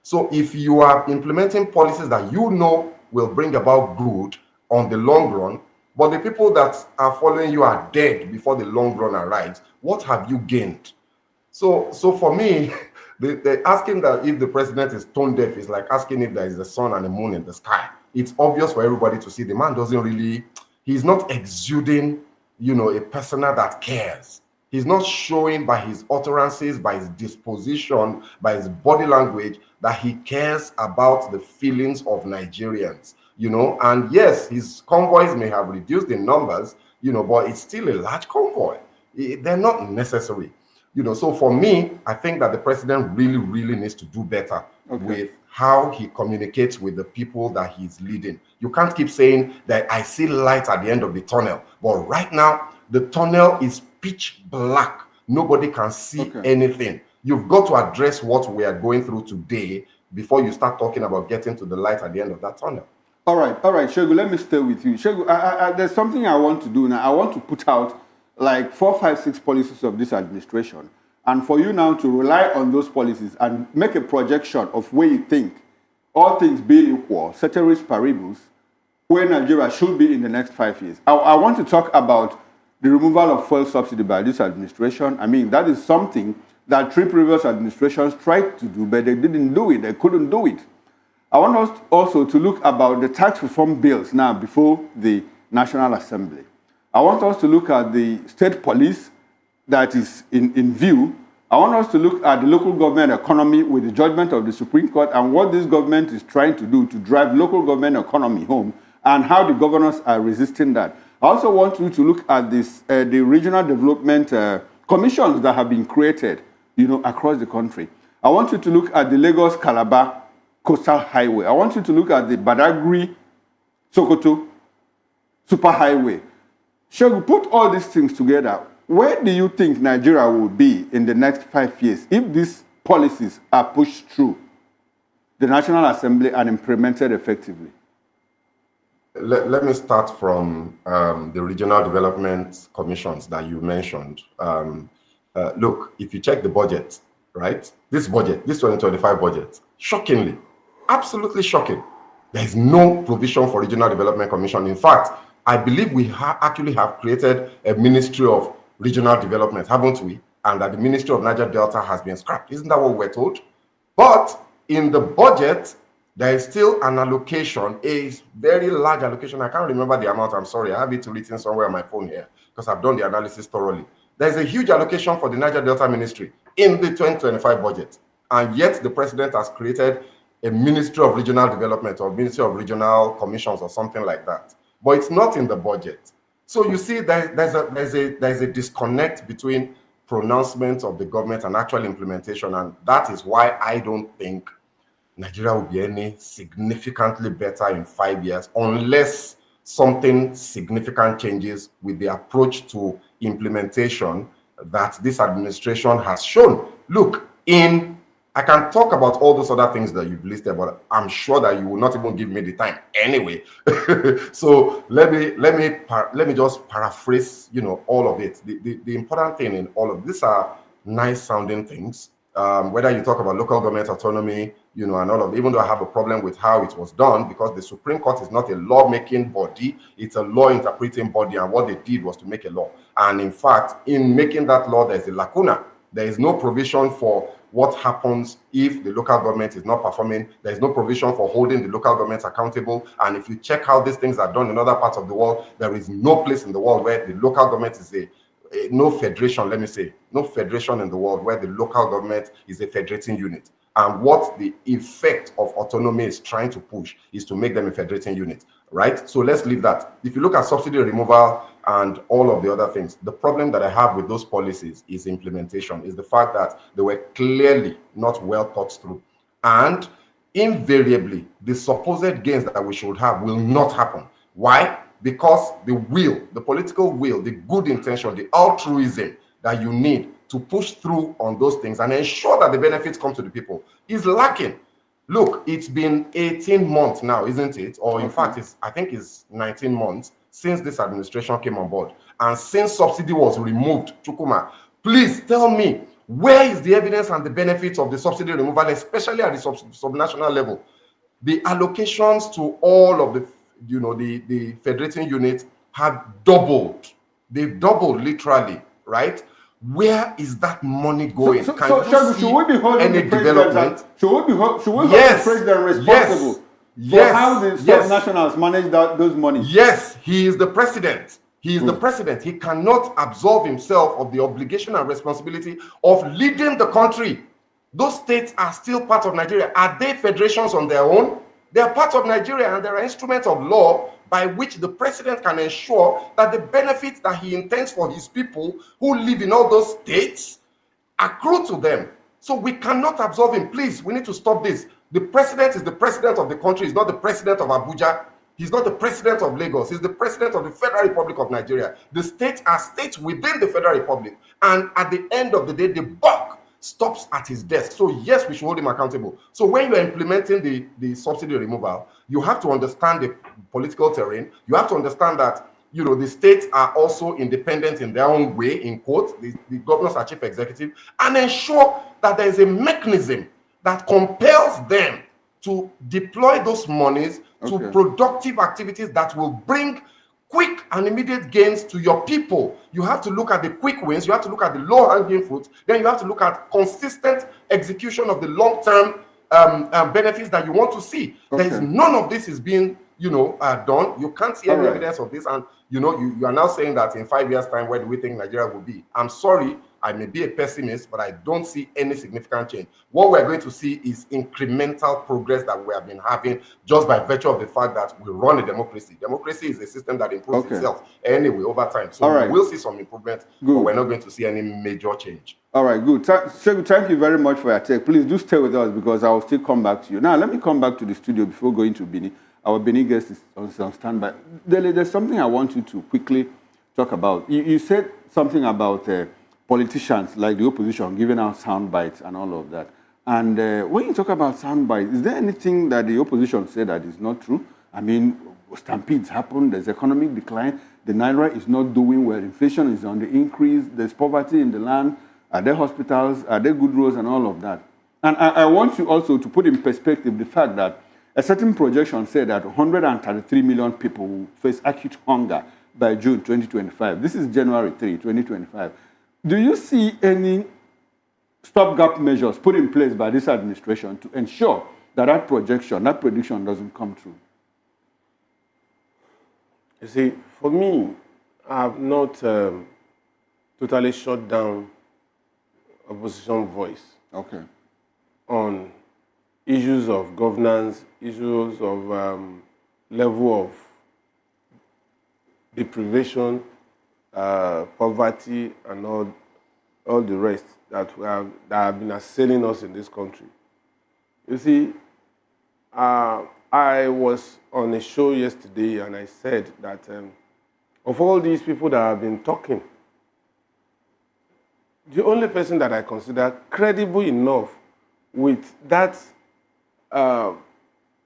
Speaker 9: So if you are implementing policies that will bring about good on the long run, but the people that are following you are dead before the long run arrives, what have you gained? So for me, the asking that if the president is tone deaf is like asking if there is a sun and a moon in the sky. It's obvious for everybody to see the man he's not exuding, a persona that cares. He's not showing by his utterances, by his disposition, by his body language that he cares about the feelings of Nigerians, And yes, his convoys may have reduced in numbers, but it's still a large convoy. They're not necessary. So for me, I think that the president really, really needs to do better with how he communicates with the people that he's leading. You can't keep saying that I see light at the end of the tunnel. But right now, the tunnel is pitch black. Nobody can see anything. You've got to address what we are going through today before you start talking about getting to the light at the end of that tunnel.
Speaker 1: All right, Shegu, let me stay with you. Shegu, there's something I want to do now. I want to put out like 4, 5, 6 policies of this administration. And for you now to rely on those policies and make a projection of where you think, all things being equal, ceteris paribus, where Nigeria should be in the next 5 years. I want to talk about the removal of fuel subsidy by this administration. I mean, that is something that 3 previous administrations tried to do, but they didn't do it. They couldn't do it. I want us also to look about the tax reform bills now before the National Assembly. I want us to look at the state police that is in view. I want us to look at the local government economy with the judgment of the Supreme Court and what this government is trying to do to drive local government economy home and how the governors are resisting that. I also want you to look at this, the regional development commissions that have been created, across the country. I want you to look at the Lagos-Calabar Coastal Highway. I want you to look at the Badagry-Sokoto Superhighway. Shall we put all these things together? Where do you think Nigeria will be in the next 5 years if these policies are pushed through the National Assembly and implemented effectively?
Speaker 9: Let me start from the regional development commissions that you mentioned. Look, if you check the budget, right? This budget, this 2025 budget, shockingly, absolutely shocking. There is no provision for regional development commission. In fact, I believe we actually have created a Ministry of Regional Development, haven't we? And that the Ministry of Niger Delta has been scrapped. Isn't that what we're told? But in the budget, there is still an allocation, a very large allocation. I can't remember the amount, I'm sorry. I have it written somewhere on my phone here because I've done the analysis thoroughly. There's a huge allocation for the Niger Delta Ministry in the 2025 budget. And yet the president has created a Ministry of Regional Development or Ministry of Regional Commissions or something like that. But it's not in the budget. So you see, there's a disconnect between pronouncements of the government and actual implementation, and that is why I don't think Nigeria will be any significantly better in 5 years unless something significant changes with the approach to implementation that this administration has shown. Look, I can talk about all those other things that you've listed, but I'm sure that you will not even give me the time anyway. So let me just paraphrase, all of it. The important thing in all of these are nice sounding things. Whether you talk about local government autonomy, and all of it, even though I have a problem with how it was done, because the Supreme Court is not a law-making body, it's a law-interpreting body, and what they did was to make a law. And in fact, in making that law, there's a lacuna. There is no provision for what happens if the local government is not performing. There is no provision for holding the local government accountable. And if you check how these things are done in other parts of the world, there is no place in the world where the local government is no federation, let me say, no federation in the world where the local government is a federating unit. And what the effect of autonomy is trying to push is to make them a federating unit, right? So let's leave that. If you look at subsidy removal and all of the other things, the problem that I have with those policies is implementation, is the fact that they were clearly not well thought through. And invariably, the supposed gains that we should have will not happen. Why? Because the political will, the good intention, the altruism that you need to push through on those things and ensure that the benefits come to the people is lacking. Look, it's been 18 months now, isn't it? Or in fact, I think it's 19 months since this administration came on board. And since subsidy was removed, Chukuma, please tell me, where is the evidence and the benefits of the subsidy removal, especially at the subnational level? The allocations to all of the federating units have doubled. They've doubled literally, right? Where is that money going?
Speaker 1: Should we be holding the president? Should we hold the president responsible for how the subnationals manage those money?
Speaker 9: Yes, he is the president. He is the president. He cannot absolve himself of the obligation and responsibility of leading the country. Those states are still part of Nigeria. Are they federations on their own? They are part of Nigeria, and there are instruments of law by which the president can ensure that the benefits that he intends for his people who live in all those states accrue to them. So we cannot absolve him. Please, we need to stop this. The president is the president of the country. He's not the president of Abuja. He's not the president of Lagos. He's the president of the Federal Republic of Nigeria. The states are states within the Federal Republic. And at the end of the day, the buck stops at his desk. So yes, we should hold him accountable. So when you are implementing the subsidy removal, you have to understand the political terrain. You have to understand that the states are also independent in their own way, in quote, the governors are chief executive, and ensure that there is a mechanism that compels them to deploy those monies to productive activities that will bring quick and immediate gains to your people. You have to look at the quick wins, you have to look at the low-hanging fruit, then you have to look at consistent execution of the long-term benefits that you want to see.
Speaker 1: Okay.
Speaker 9: There is none of this is being, done. You can't see any
Speaker 1: All right.
Speaker 9: evidence of this, and you are now saying that in 5 years' time, where do we think Nigeria will be? I'm sorry, I may be a pessimist, but I don't see any significant change. What we're going to see is incremental progress that we have been having just by virtue of the fact that we run a democracy. Democracy is a system that improves itself anyway over time. So we will see some improvement, but we're not going to see any major change.
Speaker 1: All right, good. Segun, thank you very much for your take. Please do stay with us because I will still come back to you. Now, let me come back to the studio before going to Bini. Our Bini guest is on standby. There's something I want you to quickly talk about. You said something about politicians like the opposition giving out sound bites and all of that. And when you talk about sound bites, is there anything that the opposition said that is not true? I mean, stampedes happen, there's economic decline, the Naira is not doing well, inflation is on the increase, there's poverty in the land, are there hospitals, are there good roads and all of that? And I want you also to put in perspective the fact that a certain projection said that 133 million people will face acute hunger by June 2025. This is January 3, 2025. Do you see any stopgap measures put in place by this administration to ensure that that prediction doesn't come true?
Speaker 8: You see, for me, I have not totally shut down opposition voice.
Speaker 1: Okay.
Speaker 8: On issues of governance, issues of level of deprivation, poverty, and all the rest that have been assailing us in this country. You see, I was on a show yesterday and I said that of all these people that have been talking, the only person that I consider credible enough with that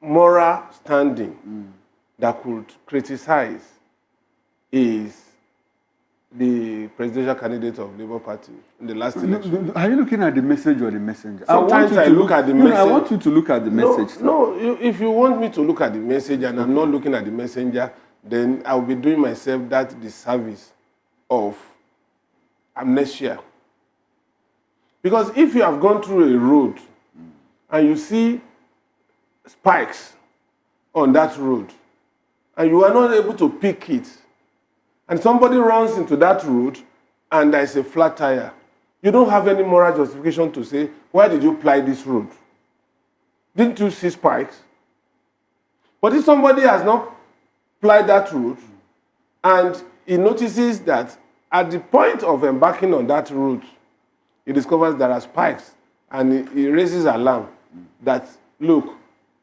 Speaker 8: moral standing that could criticize is the presidential candidate of Labour Party in the last election.
Speaker 1: Are you looking at the message or the messenger?
Speaker 8: Sometimes I look at the message.
Speaker 1: I want you to look at the message.
Speaker 8: No, if you want me to look at the message and I'm not looking at the messenger, then I'll be doing myself that disservice of amnesia. Because if you have gone through a road and you see spikes on that road and you are not able to pick it, and somebody runs into that road and there's a flat tire, you don't have any moral justification to say, why did you ply this road? Didn't you see spikes? But if somebody has not plied that road and he notices that at the point of embarking on that route, he discovers there are spikes and he raises alarm that, look,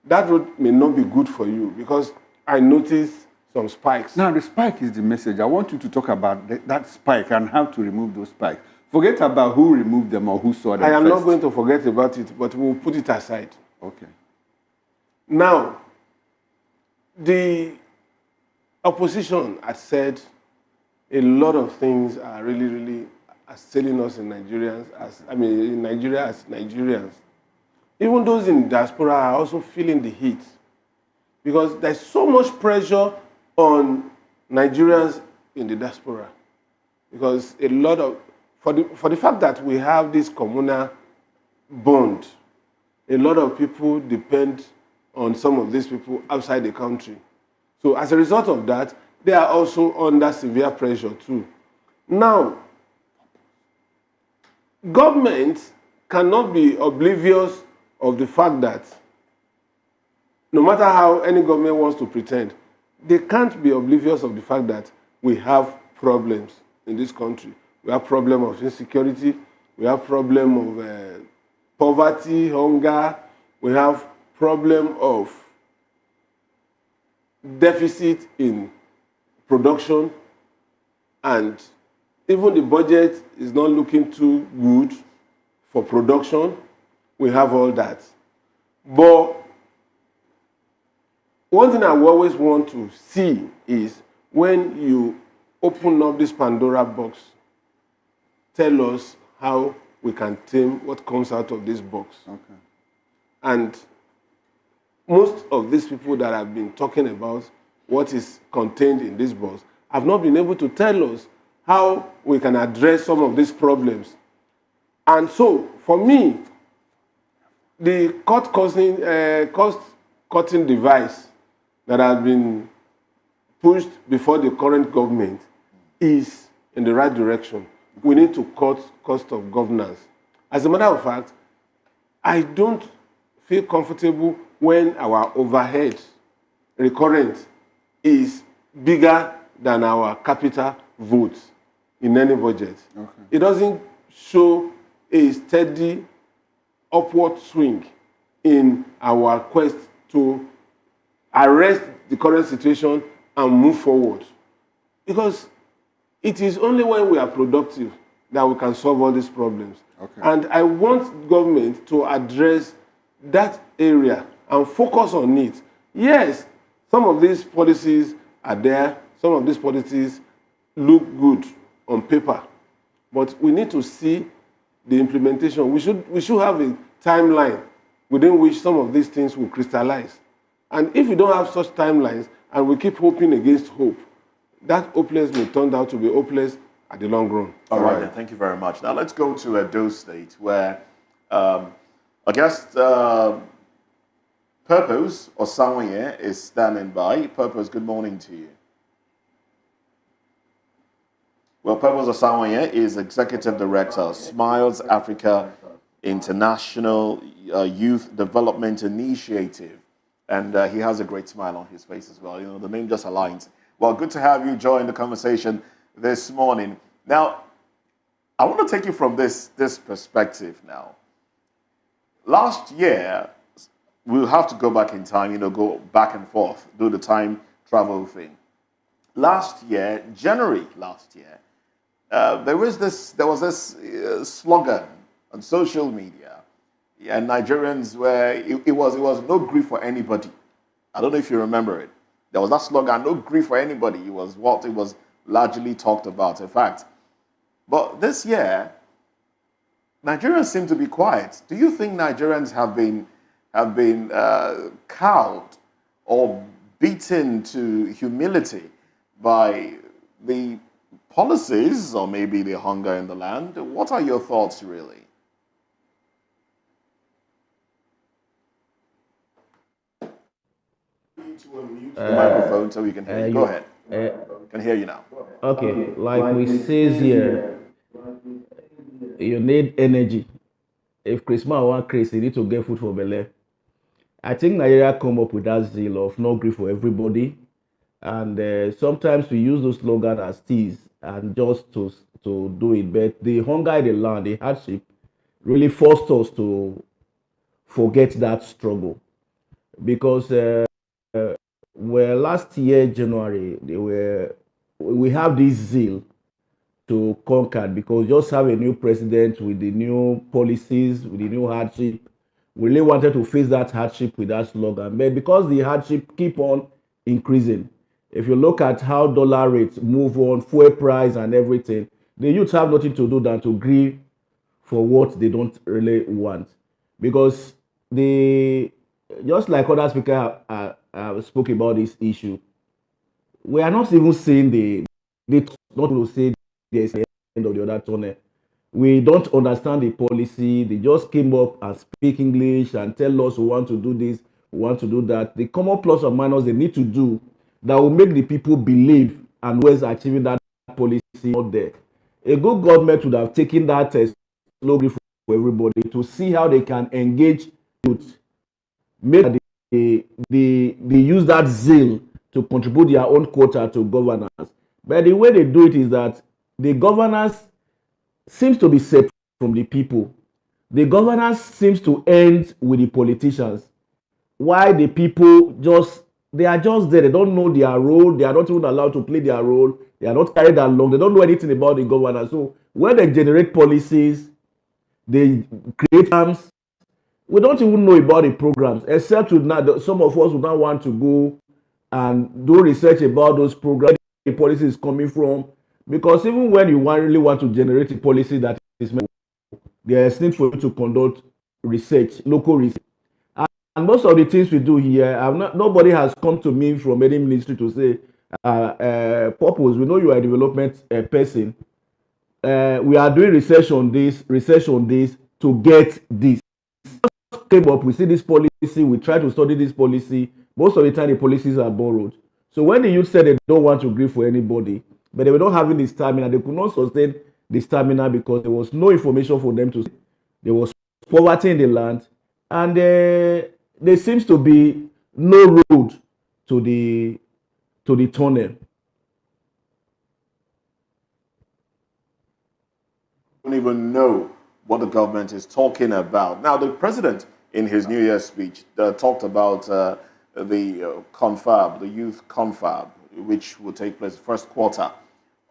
Speaker 8: that road may not be good for you because I noticed some spikes.
Speaker 1: Now, the spike is the message. I want you to talk about that spike and how to remove those spikes. Forget about who removed them or who saw them
Speaker 8: I am
Speaker 1: first.
Speaker 8: not going to forget about it, but we'll put it aside.
Speaker 1: Okay.
Speaker 8: Now, the opposition had said a lot of things are really assailing us in Nigeria as Nigerians. Even those in diaspora are also feeling the heat because there's so much pressure on Nigerians in the diaspora because a lot of for the fact that we have this communal bond, a lot of people depend on some of these people outside the country. So as a result of that, they are also under severe pressure too. Now, government cannot be oblivious of the fact that no matter how any government wants to pretend, they can't be oblivious of the fact that we have problems in this country. We have problem of insecurity, we have problem of poverty, hunger, we have problem of deficit in production, and even the budget is not looking too good for production. We have all that. But one thing I always want to see is when you open up this Pandora box, tell us how we can tame what comes out of this box.
Speaker 1: Okay.
Speaker 8: And most of these people that have been talking about what is contained in this box have not been able to tell us how we can address some of these problems. And so, for me, the cost-cutting device that has been pushed before the current government is in the right direction. We need to cut cost of governance. As a matter of fact, I don't feel comfortable when our overhead recurrent is bigger than our capital votes in any budget. Okay. It doesn't show a steady upward swing in our quest to arrest the current situation and move forward. Because it is only when we are productive that we can solve all these problems. Okay. And I want government to address that area and focus on it. Yes, some of these policies are there, some of these policies look good on paper, but we need to see the implementation. We should have a timeline within which some of these things will crystallize. And if we don't have such timelines and we keep hoping against hope, that hopeless may turn out to be hopeless at the long run.
Speaker 2: All right, then, thank you very much. Now let's go to Edo State, where I guess Purpose Osawaye is standing by. Purpose, good morning to you. Well, Purpose Osawaye is Executive Director, Smiles Africa International Youth Development Initiative. And he has a great smile on his face as well. You know, the name just aligns. Well, good to have you join the conversation this morning. Now, I want to take you from this perspective now. Last year, we'll have to go back in time, you know, go back and forth, do the time travel thing. Last year, January last year, there was this slogan on social media, and Nigerians were, it was no grief for anybody. I don't know if you remember it. There was that slogan, no grief for anybody. It was what it was largely talked about, in fact. But this year, Nigerians seem to be quiet. Do you think Nigerians have been cowed or beaten to humility by the policies or maybe the hunger in the land? What are your thoughts, really? To unmute the microphone so we can hear you. Go ahead. Can hear you now.
Speaker 10: Okay, like we says here, you need energy. If Christmas want crazy, you need to get food for belly. I think Nigeria come up with that zeal of no grief for everybody, and sometimes we use those slogans as tease and just to do it. But the hunger in the land, the hardship, really forced us to forget that struggle, because well, last year January we have this zeal to conquer, because just have a new president with the new policies, with the new hardship. We really wanted to face that hardship with that slogan, but because the hardship keep on increasing, if you look at how dollar rates move on, fuel price and everything, the youth have nothing to do than to grieve for what they don't really want, because just like other speakers spoke about this issue, we are not even saying not to say there's the end of the other tunnel. We don't understand the policy. They just came up and speak English and tell us we want to do this, we want to do that. The common plus or minus they need to do that will make the people believe and was achieving that policy out there. A good government would have taken that slogan for everybody to see how they can engage youth, make they use that zeal to contribute their own quota to governance. But the way they do it is that the governance seems to be separate from the people. The governance seems to end with the politicians. Why the people they are just there. They don't know their role. They are not even allowed to play their role. They are not carried along. They don't know anything about the governance. So when they generate policies, they create programs. We don't even know about the programs, except some of us would not want to go and do research about those programs, where the policy is coming from. Because even when you really want to generate a policy that is made, there is need for you to conduct research, local research. And most of the things we do here, nobody has come to me from any ministry to say, Purpose, we know you are a development person. We are doing research on this to get this. just came up, we see this policy, we try to study this policy. Most of the time, the policies are borrowed. So when the youth said they don't want to grieve for anybody, but they were not having the stamina, they could not sustain the stamina because there was no information for them to see. There was poverty in the land, and there seems to be no road to the tunnel.
Speaker 2: Don't even know what the government is talking about. Now, the president, in his New Year's speech, talked about the confab, the youth confab, which will take place first quarter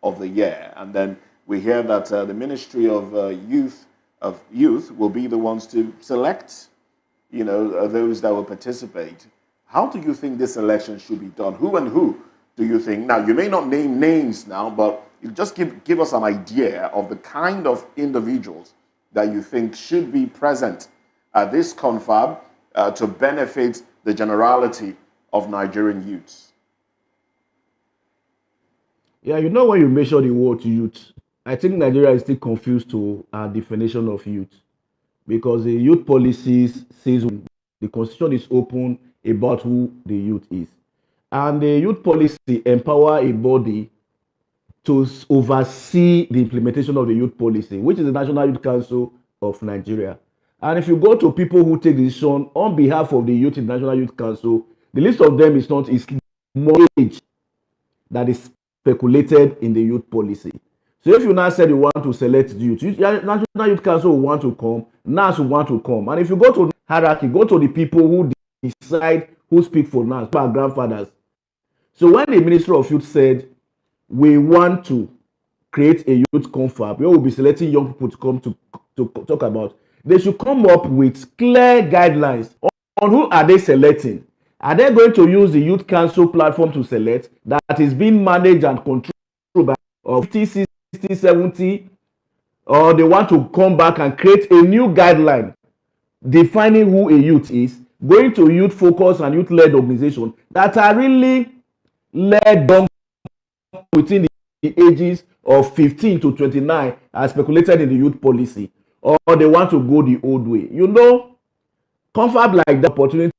Speaker 2: of the year. And then we hear that the Ministry of Youth will be the ones to select, those that will participate. How do you think this election should be done? Who and who do you think? Now, you may not name names now, but you just give us an idea of the kind of individuals that you think should be present at this confab to benefit the generality of Nigerian youths.
Speaker 10: Yeah, when you measure the word youth, I think Nigeria is still confused to our definition of youth, because the youth policies says the constitution is open about who the youth is, and the youth policy empower a body to oversee the implementation of the youth policy, which is the National Youth Council of Nigeria. And if you go to people who take decision on behalf of the youth in the National Youth Council, the list of them is more age that is speculated in the youth policy. So if you now said you want to select the youth, National Youth Council will want to come, NAS will want to come. And if you go to hierarchy, go to the people who decide who speak for NAS, our grandfathers. So when the Minister of Youth said, we want to create a youth confab where we'll be selecting young people to come to talk about, they should come up with clear guidelines on who are they selecting. Are they going to use the Youth Council platform to select that is being managed and controlled by 50, 60, 70, or they want to come back and create a new guideline defining who a youth is, going to youth focus and youth led organizations that are really led down within the ages of 15 to 29 as speculated in the youth policy, or they want to go the old way. Confab like the opportunity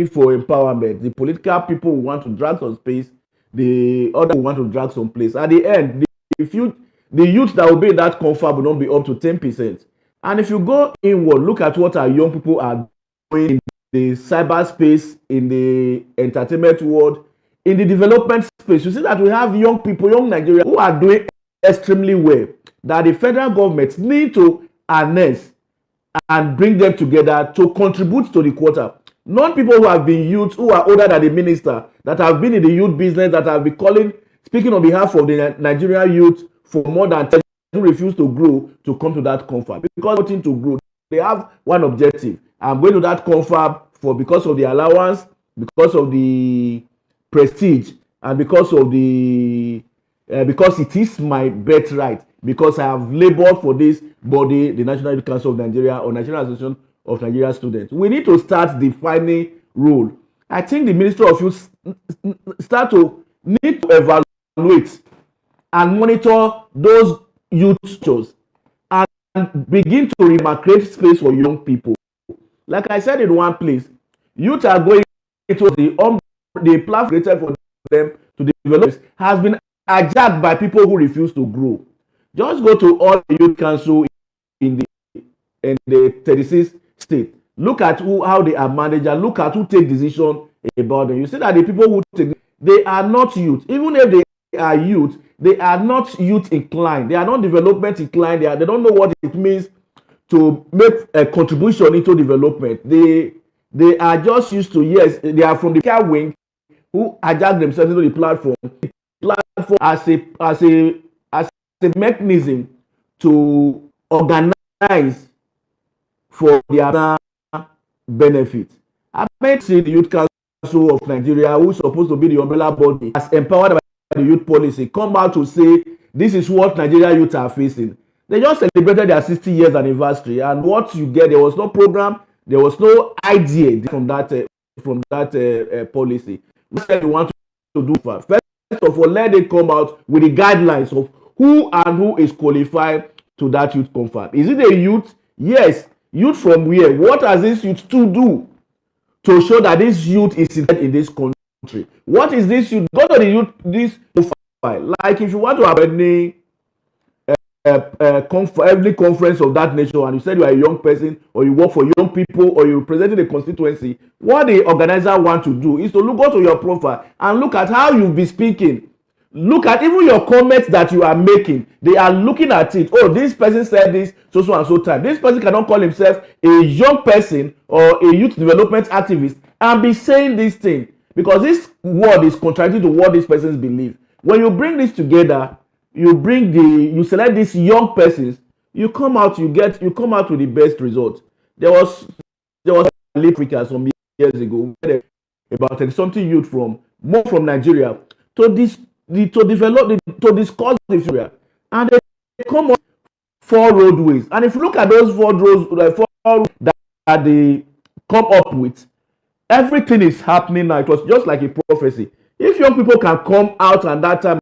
Speaker 10: for empowerment. The political people who want to drag some space, the other who want to drag some place. At the end, the youth that will be in that confab will not be up to 10%. And if you go inward, look at what our young people are doing in the cyberspace, in the entertainment world, in the development space. You see that we have young people, young Nigerians who are doing extremely well, that the federal government need to harness and bring them together to contribute to the quota. Not people who have been youth, who are older than the minister, that have been in the youth business, that have been speaking on behalf of the Nigerian youth for more than 10 years, who refuse to grow to come to that confab. Because wanting to grow, they have one objective. I'm going to that confab because of the allowance, because of the prestige, and because it is my birthright, because I have labored for this body, the National Youth Council of Nigeria, or Nigerian Association of Nigerian Students. We need to start defining role. I think the Ministry of Youth need to evaluate and monitor those youth shows and begin to create space for young people. Like I said in one place, youth are going into the platform created for them to develop has been hijacked by people who refuse to grow. Just go to all the youth council in the 36 states. Look at how they are managed. Look at who take decision about them. You see that the people who take, they are not youth. Even if they are youth, they are not youth inclined. They are not development inclined. They don't know what it means to make a contribution into development. They are just used to, yes, they are from the care wing who hijack themselves into the platform. The platform as a mechanism to organize for their benefit. I might see the Youth Council of Nigeria, who is supposed to be the umbrella body, as empowered by the youth policy, come out to say this is what Nigeria youth are facing. They just celebrated their 60 years anniversary, and what you get, there was no program, there was no idea from that policy. We said we want to do first. First of all, let it come out with the guidelines of who and who is qualified to that youth confab. Is it a youth? Yes, Youth from where? What has this youth to do to show that this youth is in this country? What is this youth? Go to the youth, this profile. Like if you want to have any every conference of that nature and you said you are a young person or you work for young people or you're representing a constituency, what the organizer want to do is to go to your profile and look at how you be speaking. Look at even your comments that you are making. They are looking at it. Oh, this person said this so and so time. This person cannot call himself a young person or a youth development activist and be saying this thing, because this word is contradictory to what these persons believe. When you bring this together, you select these young persons, you come out with the best result. There was Africa some years ago about 30 something youth from Nigeria to discuss the future, and they come up 4 roadways. And if you look at those 4 roads that they come up with, everything is happening now. It was just like a prophecy. If young people can come out and that time,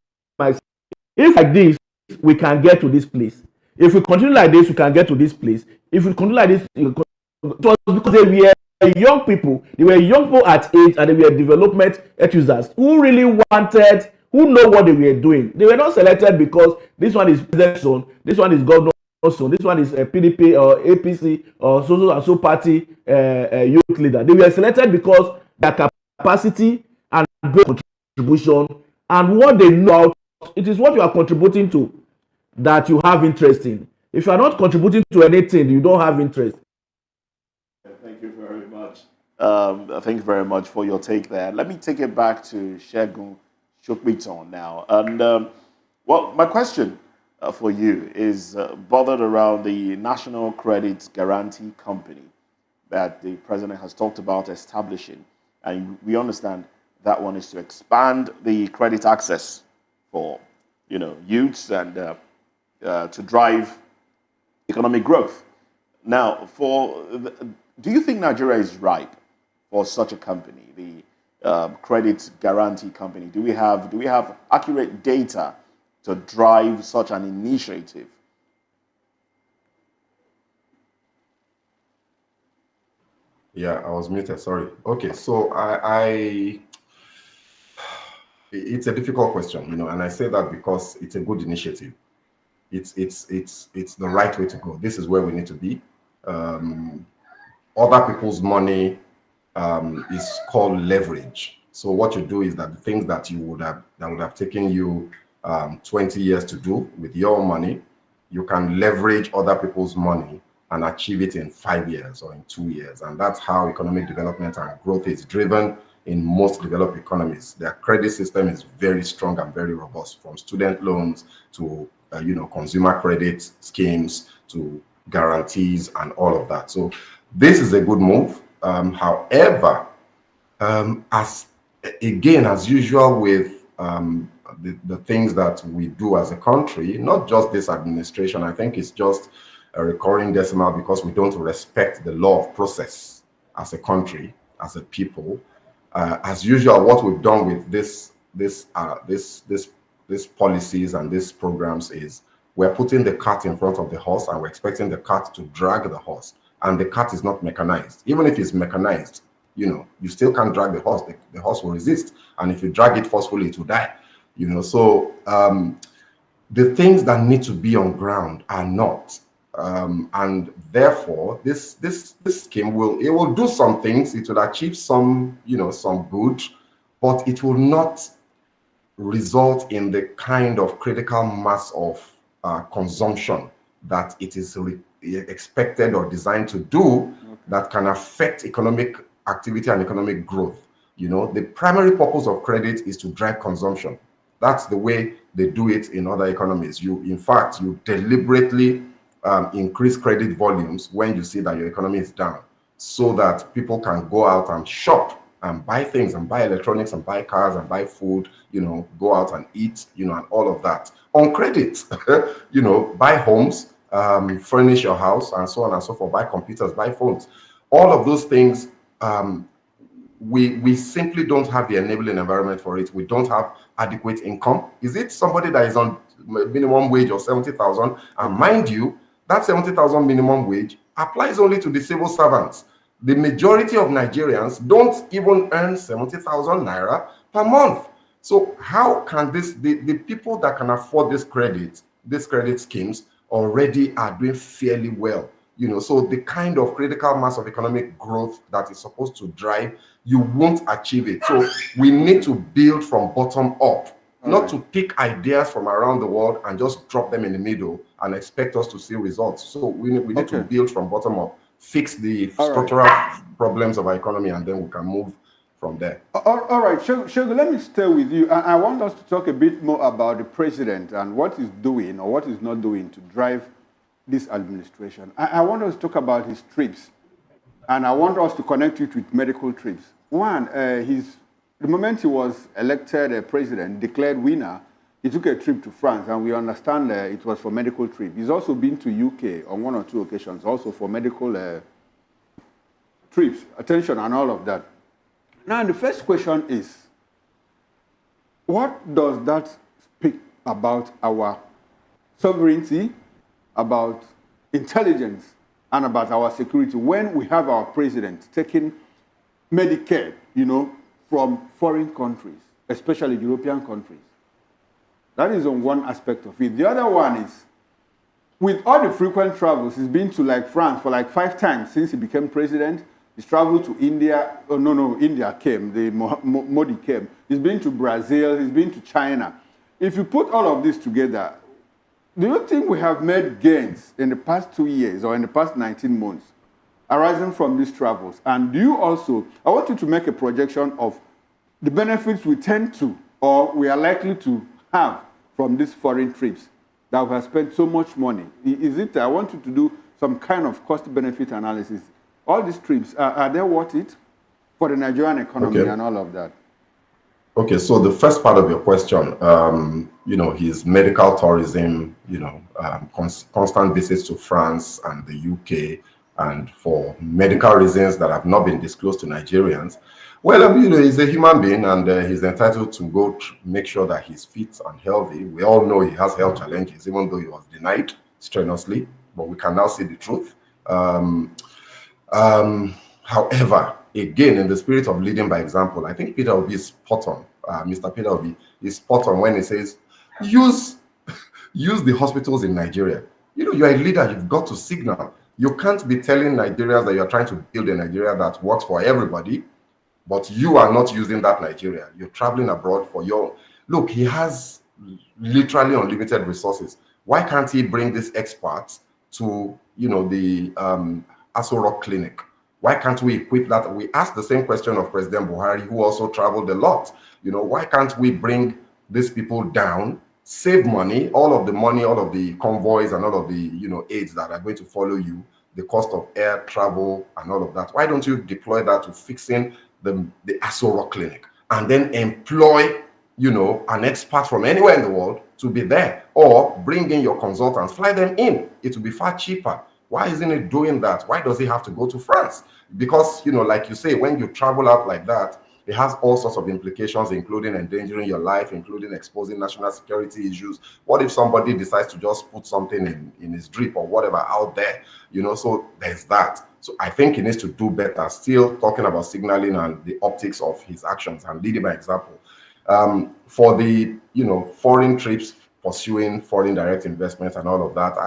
Speaker 10: if like this, we can get to this place. If we continue like this, we can get to this place. If we continue like this, it was because they were young people. They were young people at age, and they were development enthusiasts who really wanted, who know what they were doing. They were not selected because this one is president son, this one is governor son, this one is a PDP or APC or so and so party youth leader. They were selected because their capacity and contribution and what they know. It is what you are contributing to that you have interest in. If you are not contributing to anything, you don't have interest.
Speaker 2: Thank you very much. Thank you very much for your take there. Let me take it back to Segun Shokbiton now. And well, my question for you is bothered around the National Credit Guarantee Company that the president has talked about establishing. And we understand that one is to expand the credit access for youths and to drive economic growth. Now, do you think Nigeria is ripe for such a company, the Credit Guarantee Company? Do we have accurate data to drive such an initiative?
Speaker 9: Yeah, I was muted. Sorry. Okay, so it's a difficult question, and I say that because it's a good initiative. It's the right way to go. This is where we need to be. Other people's money is called leverage. So what you do is that the things that would have taken you 20 years to do with your money, you can leverage other people's money and achieve it in 5 years or in 2 years. And that's how economic development and growth is driven in most developed economies. Their credit system is very strong and very robust, from student loans to consumer credit schemes to guarantees and all of that. So this is a good move. However, as usual with the things that we do as a country, not just this administration, I think it's just a recurring decimal because we don't respect the law of process as a country, as a people. As usual, what we've done with this policies and these programs is we're putting the cart in front of the horse and we're expecting the cart to drag the horse. And the cart is not mechanized. Even if it's mechanized, you still can't drag the horse. The horse will resist. And if you drag it forcefully, it will die. So the things that need to be on ground are not. And therefore, this scheme will do some things. It will achieve some good, but it will not result in the kind of critical mass of consumption that it is expected or designed to do that can affect economic activity and economic growth. The primary purpose of credit is to drive consumption. That's the way they do it in other economies. In fact, you deliberately increase credit volumes when you see that your economy is down, so that people can go out and shop and buy things and buy electronics and buy cars and buy food, go out and eat, and all of that on credit, buy homes, furnish your house and so on and so forth, buy computers, buy phones, all of those things. We simply don't have the enabling environment for it. We don't have adequate income. Is it somebody that is on minimum wage of 70,000? And mind you, that 70,000 minimum wage applies only to the civil servants. The majority of Nigerians don't even earn 70,000 naira per month. So how can the people that can afford these credit schemes already are doing fairly well? So the kind of critical mass of economic growth that is supposed to drive, you won't achieve it. So we need to build from bottom up, not to pick ideas from around the world and just drop them in the middle and expect us to see results. So we need to build from bottom up, fix the structural problems of our economy, and then we can move from there.
Speaker 1: All right, Shogo, let me stay with you. I want us to talk a bit more about the president and what he's doing or what he's not doing to drive this administration. I want us to talk about his trips, and I want us to connect it with medical trips. One, the moment he was elected president, declared winner, he took a trip to France, and we understand it was for medical trip. He's also been to UK on 1 or 2 occasions, also for medical trips, attention, and all of that. Now, the first question is, what does that speak about our sovereignty, about intelligence, and about our security when we have our president taking Medicare, from foreign countries, especially European countries? That is on one aspect of it. The other one is, with all the frequent travels, he's been to like France for like 5 times since he became president. He's traveled to India. Oh, no, India came. Modi came. He's been to Brazil. He's been to China. If you put all of this together, do you think we have made gains in the past 2 years or in the past 19 months arising from these travels? And do you also, I want you to make a projection of the benefits we tend to or we are likely to have from these foreign trips that we have spent so much money. Is it, I want you to do some kind of cost-benefit analysis. All these trips, are they worth it for the Nigerian economy and all of that?
Speaker 9: Okay, so the first part of your question, his medical tourism, constant visits to France and the UK, and for medical reasons that have not been disclosed to Nigerians. Well, he's a human being, and he's entitled to go make sure that he's fit and healthy. We all know he has health challenges, even though he was denied strenuously, but we can now see the truth. However, again, in the spirit of leading by example, I think Peter Obi is spot on. Mr. Peter Obi is spot on when he says, use the hospitals in Nigeria. You're a leader, you've got to signal. You can't be telling Nigerians that you're trying to build a Nigeria that works for everybody, but you are not using that Nigeria. You're traveling abroad for your... Look, he has literally unlimited resources. Why can't he bring these experts to, the Aso Rock Clinic? Why can't we equip that? We asked the same question of President Buhari, who also traveled a lot. Why can't we bring these people down, save money, all of the convoys and all of the, aids that are going to follow you, the cost of air travel and all of that? Why don't you deploy that to fixing the Aso Rock Clinic and then employ, an expert from anywhere in the world to be there, or bring in your consultants, fly them in? It will be far cheaper. Why isn't it doing that? Why does he have to go to France? Because, like you say, when you travel out like that, it has all sorts of implications, including endangering your life, including exposing national security issues. What if somebody decides to just put something in his drip or whatever out there? So there's that. So I think he needs to do better. Still talking about signaling and the optics of his actions and leading by example. For the, foreign trips, pursuing foreign direct investments and all of that,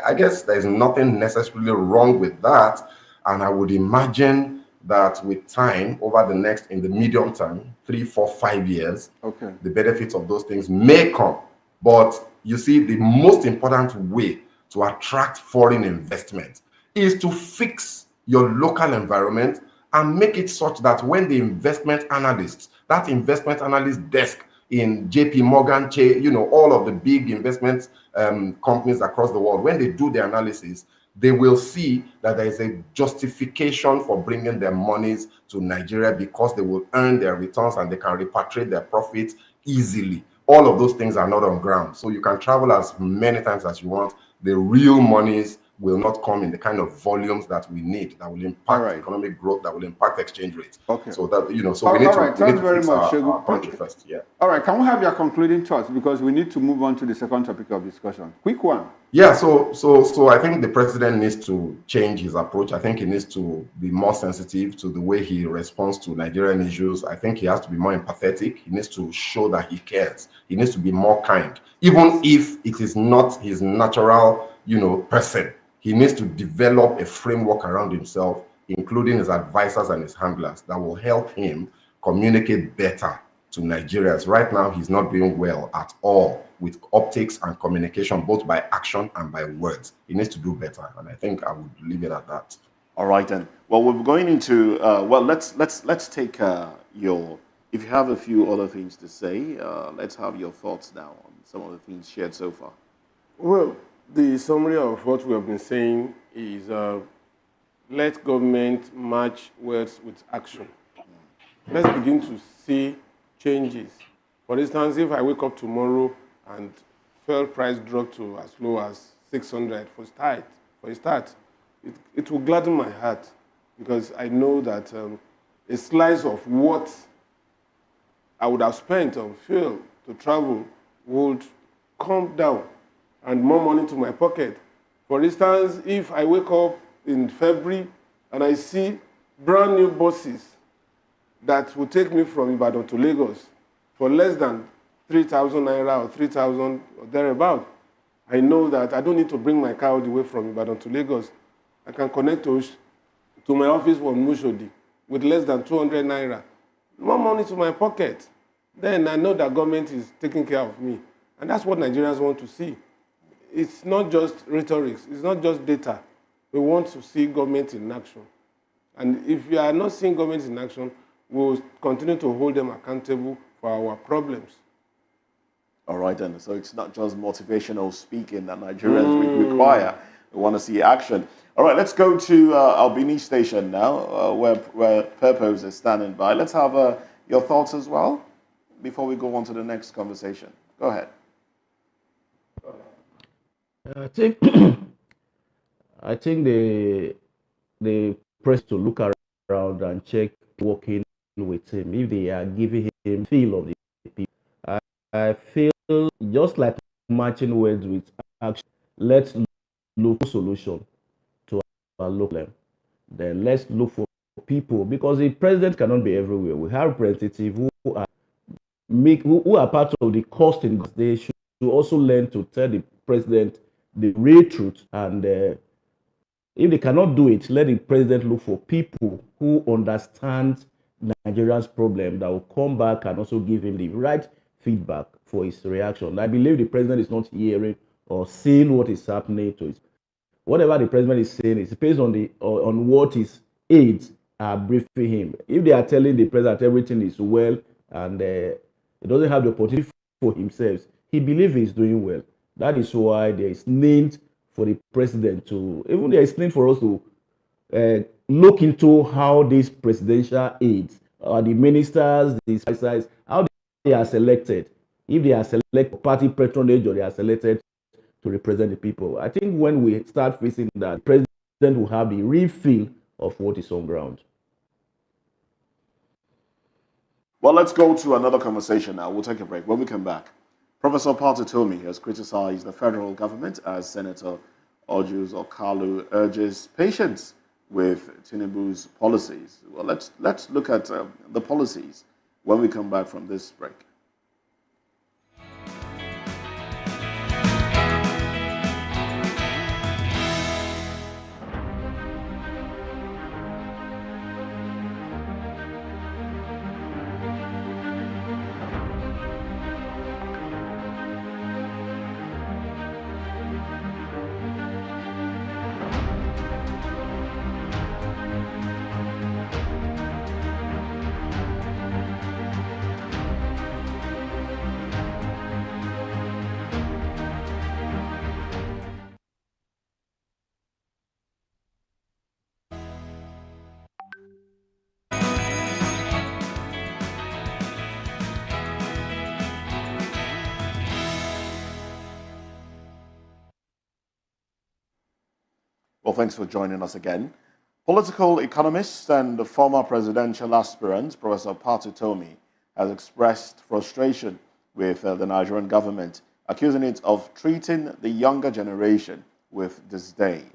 Speaker 9: I guess there's nothing necessarily wrong with that. And I would imagine that with time, in the medium term, 3, 4, 5 years, the benefits of those things may come. But you see, the most important way to attract foreign investment is to fix your local environment and make it such that when the investment analyst desk in JP Morgan, all of the big investment companies across the world, when they do the analysis, they will see that there is a justification for bringing their monies to Nigeria because they will earn their returns and they can repatriate their profits easily. All of those things are not on ground. So you can travel as many times as you want. The real monies will not come in the kind of volumes that we need, that will impact economic growth, that will impact exchange rates.
Speaker 1: Okay.
Speaker 9: So that, you know, so we need to, we need to fix our country first. Yeah.
Speaker 1: All right. Can we have your concluding thoughts, because we need to move on to the second topic of discussion? Quick one.
Speaker 9: Yeah. So I think the president needs to change his approach. I think he needs to be more sensitive to the way he responds to Nigerian issues. I think he has to be more empathetic. He needs to show that he cares. He needs to be more kind, even if it is not his natural, you know, person. He needs to develop a framework around himself, including his advisors and his handlers, that will help him communicate better to Nigerians. Right now, he's not doing well at all with optics and communication, both by action and by words. He needs to do better, and I think I would leave it at that.
Speaker 2: All right then. Well, we're going into well. Let's take your. If you have a few other things to say, let's have your thoughts now on some of the things shared so far.
Speaker 8: Well, the summary of what we have been saying is let government match words with action. Let's begin to see changes. For instance, if I wake up tomorrow and fuel price drop to as low as 600 for a start, it will gladden my heart, because I know that a slice of what I would have spent on fuel to travel would come down and more money to my pocket. For instance, if I wake up in February and I see brand new buses that will take me from Ibadan to Lagos for less than 3,000 naira or 3,000 or thereabout, I know that I don't need to bring my car all the way from Ibadan to Lagos. I can connect to my office from Mushodi with less than 200 naira. More money to my pocket. Then I know that government is taking care of me. And that's what Nigerians want to see. It's not just rhetoric. It's not just data. We want to see government in action. And if we are not seeing government in action, we'll continue to hold them accountable for our problems.
Speaker 2: All right then. So it's not just motivational speaking that Nigerians require. We want to see action. All right, let's go to Albini Station now, where Purpose is standing by. Let's have your thoughts as well before we go on to the next conversation. Go ahead.
Speaker 10: I think the press to look around and check working with him if they are giving him feel of the people. I feel just like matching words with action. Let's look for solution to our local. Then let's look for people, because the president cannot be everywhere. We have representatives who are part of the cost in this. They should also learn to tell the president the real truth, and if they cannot do it, let the president look for people who understand Nigeria's problem, that will come back and also give him the right feedback for his reaction. I believe the president is not hearing or seeing what is happening to his. Whatever the president is saying is based on what his aides are briefing him. If they are telling the president everything is well and he doesn't have the opportunity for himself, he believes he's doing well. That is why there is need for the president to, even there is need for us to look into how these presidential aides, the ministers, the advisors, how they are selected. If they are selected party patronage or they are selected to represent the people. I think when we start facing that, the president will have the real feel of what is on ground.
Speaker 2: Well, let's go to another conversation now. We'll take a break. When we come back, Professor Utomi has criticized the federal government as Senator Ojus Okalu urges patience with Tinubu's policies. Well, let's look at the policies when we come back from this break. Well, thanks for joining us again. Political economist and the former presidential aspirant, Professor Utomi, has expressed frustration with the Nigerian government, accusing it of treating the younger generation with disdain.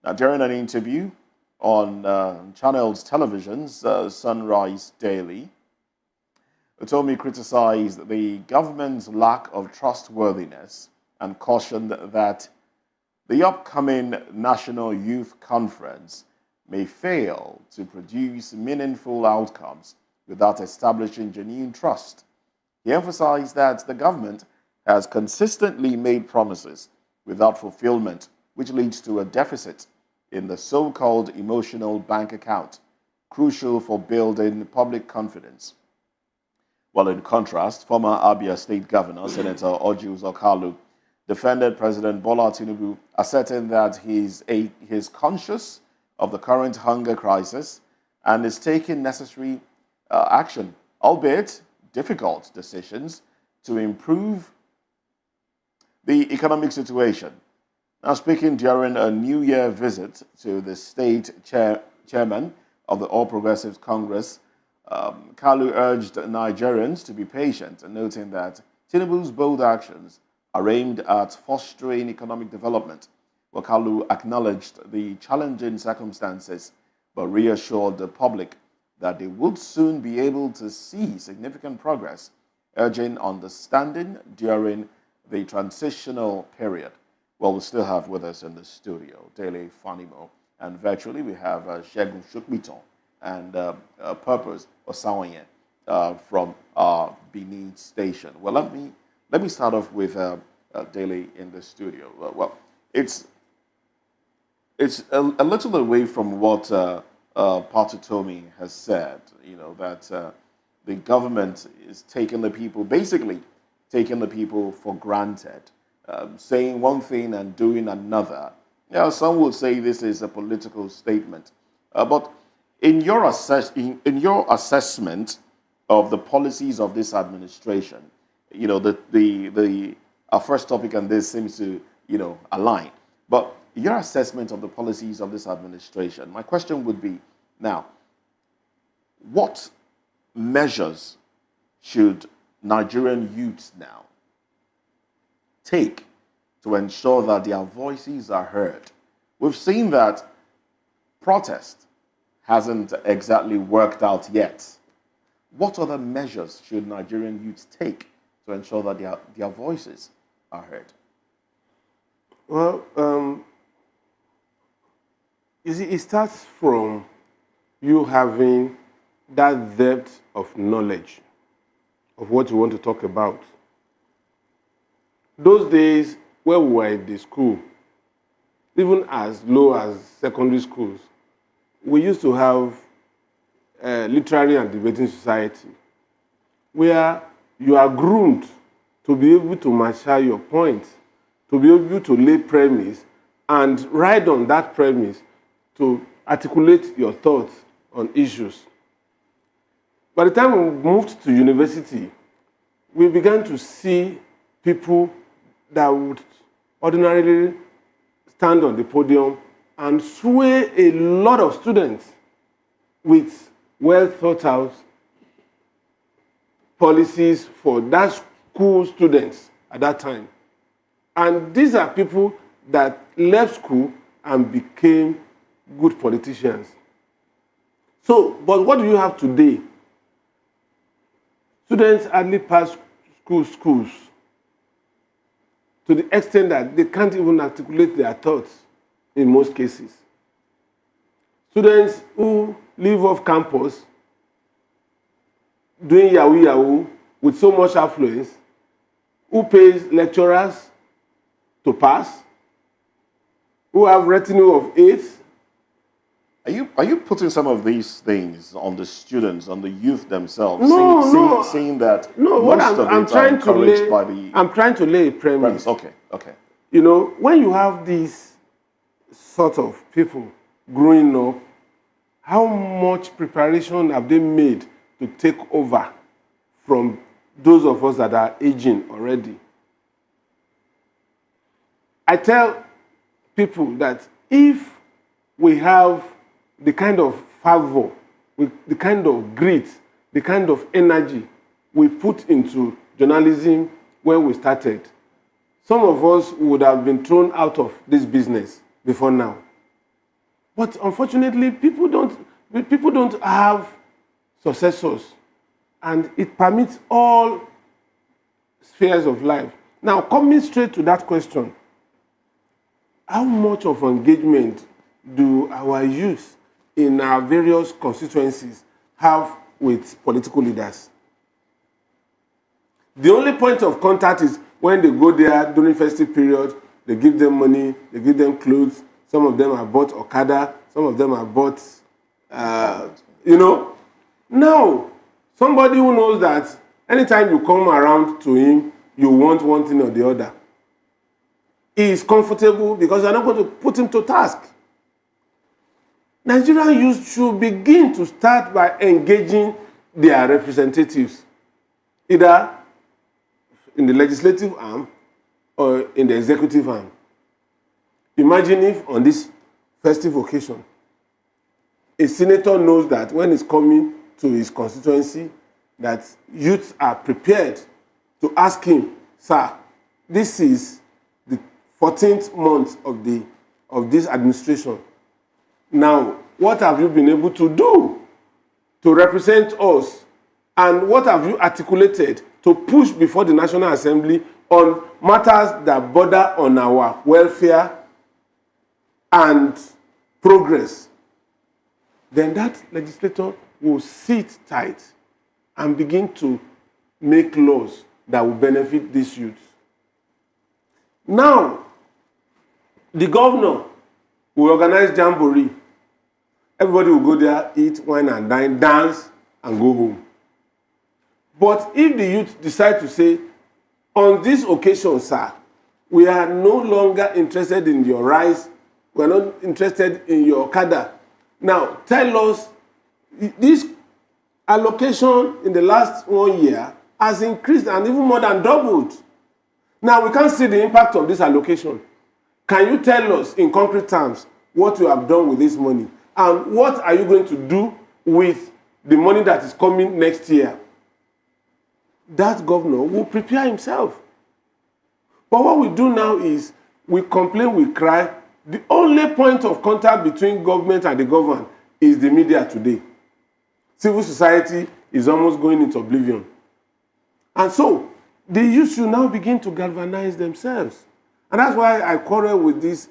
Speaker 2: Now, during an interview on Channels Television's Sunrise Daily, Utomi criticized the government's lack of trustworthiness and cautioned that the upcoming National Youth Conference may fail to produce meaningful outcomes without establishing genuine trust. He emphasized that the government has consistently made promises without fulfillment, which leads to a deficit in the so-called emotional bank account, crucial for building public confidence. While in contrast, former Abia State Governor, Senator Orji Uzor defended President Bola Tinubu, asserting that he is conscious of the current hunger crisis and is taking necessary action, albeit difficult decisions, to improve the economic situation. Now, speaking during a New Year visit to the state chairman of the All Progressives Congress, Kalu urged Nigerians to be patient, noting that Tinubu's bold actions are aimed at fostering economic development. Well, Kalu acknowledged the challenging circumstances, but reassured the public that they would soon be able to see significant progress, urging understanding during the transitional period. Well, we still have with us in the studio Dele Fanimo, and virtually we have Shegun Shukmiton and Purpose Osawaye from Benin Station. Well, let me start off with Dele in the studio. Well, it's a little away from what Utomi has said. You know that the government is taking the people, basically taking the people for granted, saying one thing and doing another. Now, some will say this is a political statement, but in your assessment of the policies of this administration, you know, our first topic on this seems to, align. But your assessment of the policies of this administration, my question would be, now, what measures should Nigerian youths now take to ensure that their voices are heard? We've seen that protest hasn't exactly worked out yet. What other measures should Nigerian youths take to ensure that their voices are heard?
Speaker 8: Well, you see, it starts from you having that depth of knowledge of what you want to talk about. Those days when we were in the school, even as low as secondary schools, we used to have a literary and debating society where you are groomed to be able to marshal your points, to be able to lay premise and ride on that premise to articulate your thoughts on issues. By the time we moved to university, we began to see people that would ordinarily stand on the podium and sway a lot of students with well thought out policies for that school students at that time. And these are people that left school and became good politicians. So, but what do you have today? Students hardly pass schools to the extent that they can't even articulate their thoughts in most cases. Students who live off campus doing yahoo with so much affluence, who pays lecturers to pass, who have retinue of aides.
Speaker 2: Are you putting some of these things on the students, on the youth themselves?
Speaker 8: No.
Speaker 2: Seeing that
Speaker 8: no,
Speaker 2: most
Speaker 8: what
Speaker 2: of
Speaker 8: I'm
Speaker 2: it
Speaker 8: trying
Speaker 2: are
Speaker 8: to
Speaker 2: encouraged
Speaker 8: lay,
Speaker 2: by the
Speaker 8: I'm trying to lay a premise.
Speaker 2: Okay.
Speaker 8: You know, when you have these sort of people growing up, how much preparation have they made to take over from those of us that are aging already? I tell people that if we have the kind of fervor, the kind of grit, the kind of energy we put into journalism when we started, some of us would have been thrown out of this business before now. But unfortunately, people don't have successors, and it permits all spheres of life. Now, coming straight to that question, how much of engagement do our youth in our various constituencies have with political leaders? The only point of contact is when they go there during festive period, they give them money, they give them clothes. Some of them are bought Okada, some of them are bought, Now, somebody who knows that anytime you come around to him, you want one thing or the other, he is comfortable because you're not going to put him to task. Nigerian youth should begin to start by engaging their representatives, either in the legislative arm or in the executive arm. Imagine if on this festive occasion, a senator knows that when he's coming to his constituency, that youths are prepared to ask him, sir, this is the 14th month of this administration. Now, what have you been able to do to represent us? And what have you articulated to push before the National Assembly on matters that border on our welfare and progress? Then that legislator will sit tight and begin to make laws that will benefit these youths. Now, the governor will organize jamboree. Everybody will go there, eat, wine and dine, dance, and go home. But if the youth decide to say, on this occasion, sir, we are no longer interested in your rice, we are not interested in your Okada. Now, tell us, this allocation in the last 1 year has increased and even more than doubled. Now, we can't see the impact of this allocation. Can you tell us in concrete terms what you have done with this money? And what are you going to do with the money that is coming next year? That governor will prepare himself. But what we do now is we complain, we cry. The only point of contact between government and the governed is the media today. Civil society is almost going into oblivion. And so, the youth should now begin to galvanize themselves. And that's why I quarrel with this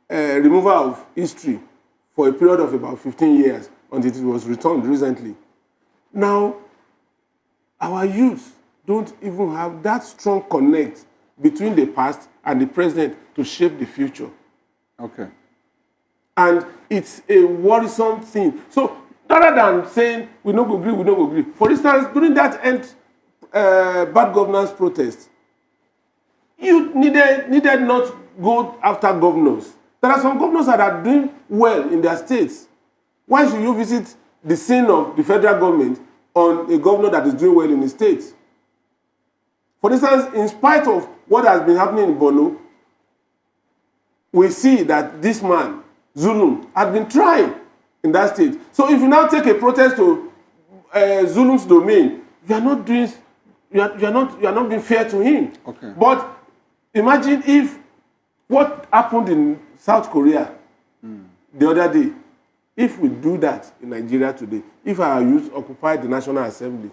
Speaker 8: removal of history for a period of about 15 years until it was returned recently. Now, our youth don't even have that strong connect between the past and the present to shape the future.
Speaker 1: Okay.
Speaker 8: And it's a worrisome thing. So, rather than saying, we don't agree, we don't agree. For instance, during that bad governance protest, you needed not go after governors. There are some governors that are doing well in their states. Why should you visit the scene of the federal government on a governor that is doing well in the state? For instance, in spite of what has been happening in Borno, we see that this man, Zulum, had been trying in that state. So if you now take a protest to Zulum's domain, you are not being fair to him.
Speaker 1: Okay.
Speaker 8: But imagine if what happened in South Korea the other day, if we do that in Nigeria today, if our youth occupy the National Assembly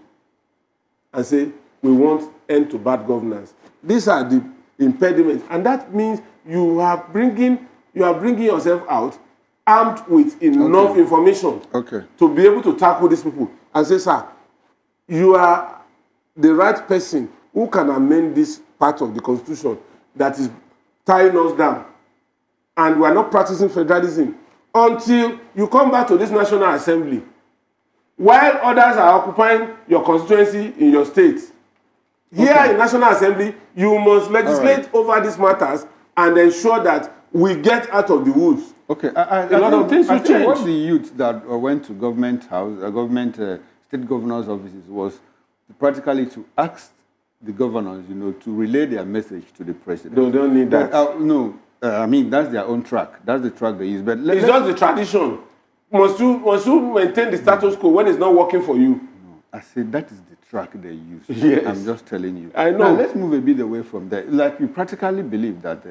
Speaker 8: and say, we want end to bad governance, these are the impediments. And that means you are bringing yourself out armed with enough information to be able to tackle these people and say, sir, you are the right person who can amend this part of the Constitution that is tying us down. And we are not practicing federalism until you come back to this National Assembly. While others are occupying your constituency in your state, here in National Assembly, you must legislate over these matters and ensure that we get out of the woods.
Speaker 1: Okay,
Speaker 8: a lot of things will change.
Speaker 1: What the youth that went to government house, state governors' offices was practically to ask the governors, to relay their message to the president.
Speaker 8: They don't need that.
Speaker 1: No, I mean, that's their own track. That's the track they use. But
Speaker 8: it's just the tradition. Must you maintain the status quo when it's not working for you?
Speaker 1: No, I said that is the track they use.
Speaker 8: Yes.
Speaker 1: I'm just telling you.
Speaker 8: I know.
Speaker 1: Now, let's move a bit away from that. Like, you practically believe that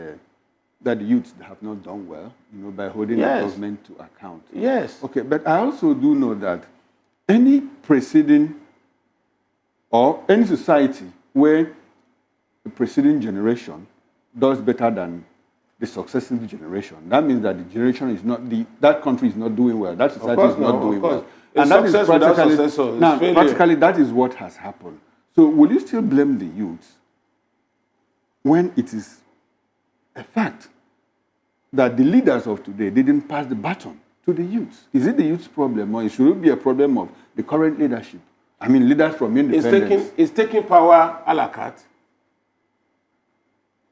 Speaker 1: that the youths have not done well, by holding the government to account.
Speaker 8: Yes.
Speaker 1: Okay, but I also do know that any preceding or any society where the preceding generation does better than the successive generation, that means that the generation is not that country is not doing well. That society is not doing well.
Speaker 8: And that is practically
Speaker 1: practically that is what has happened. So will you still blame the youths when it is a fact that the leaders of today didn't pass the baton to the youths? Is it the youth's problem, or should it be a problem of the current leadership? I mean, leaders from independence.
Speaker 8: It's taking power a la carte.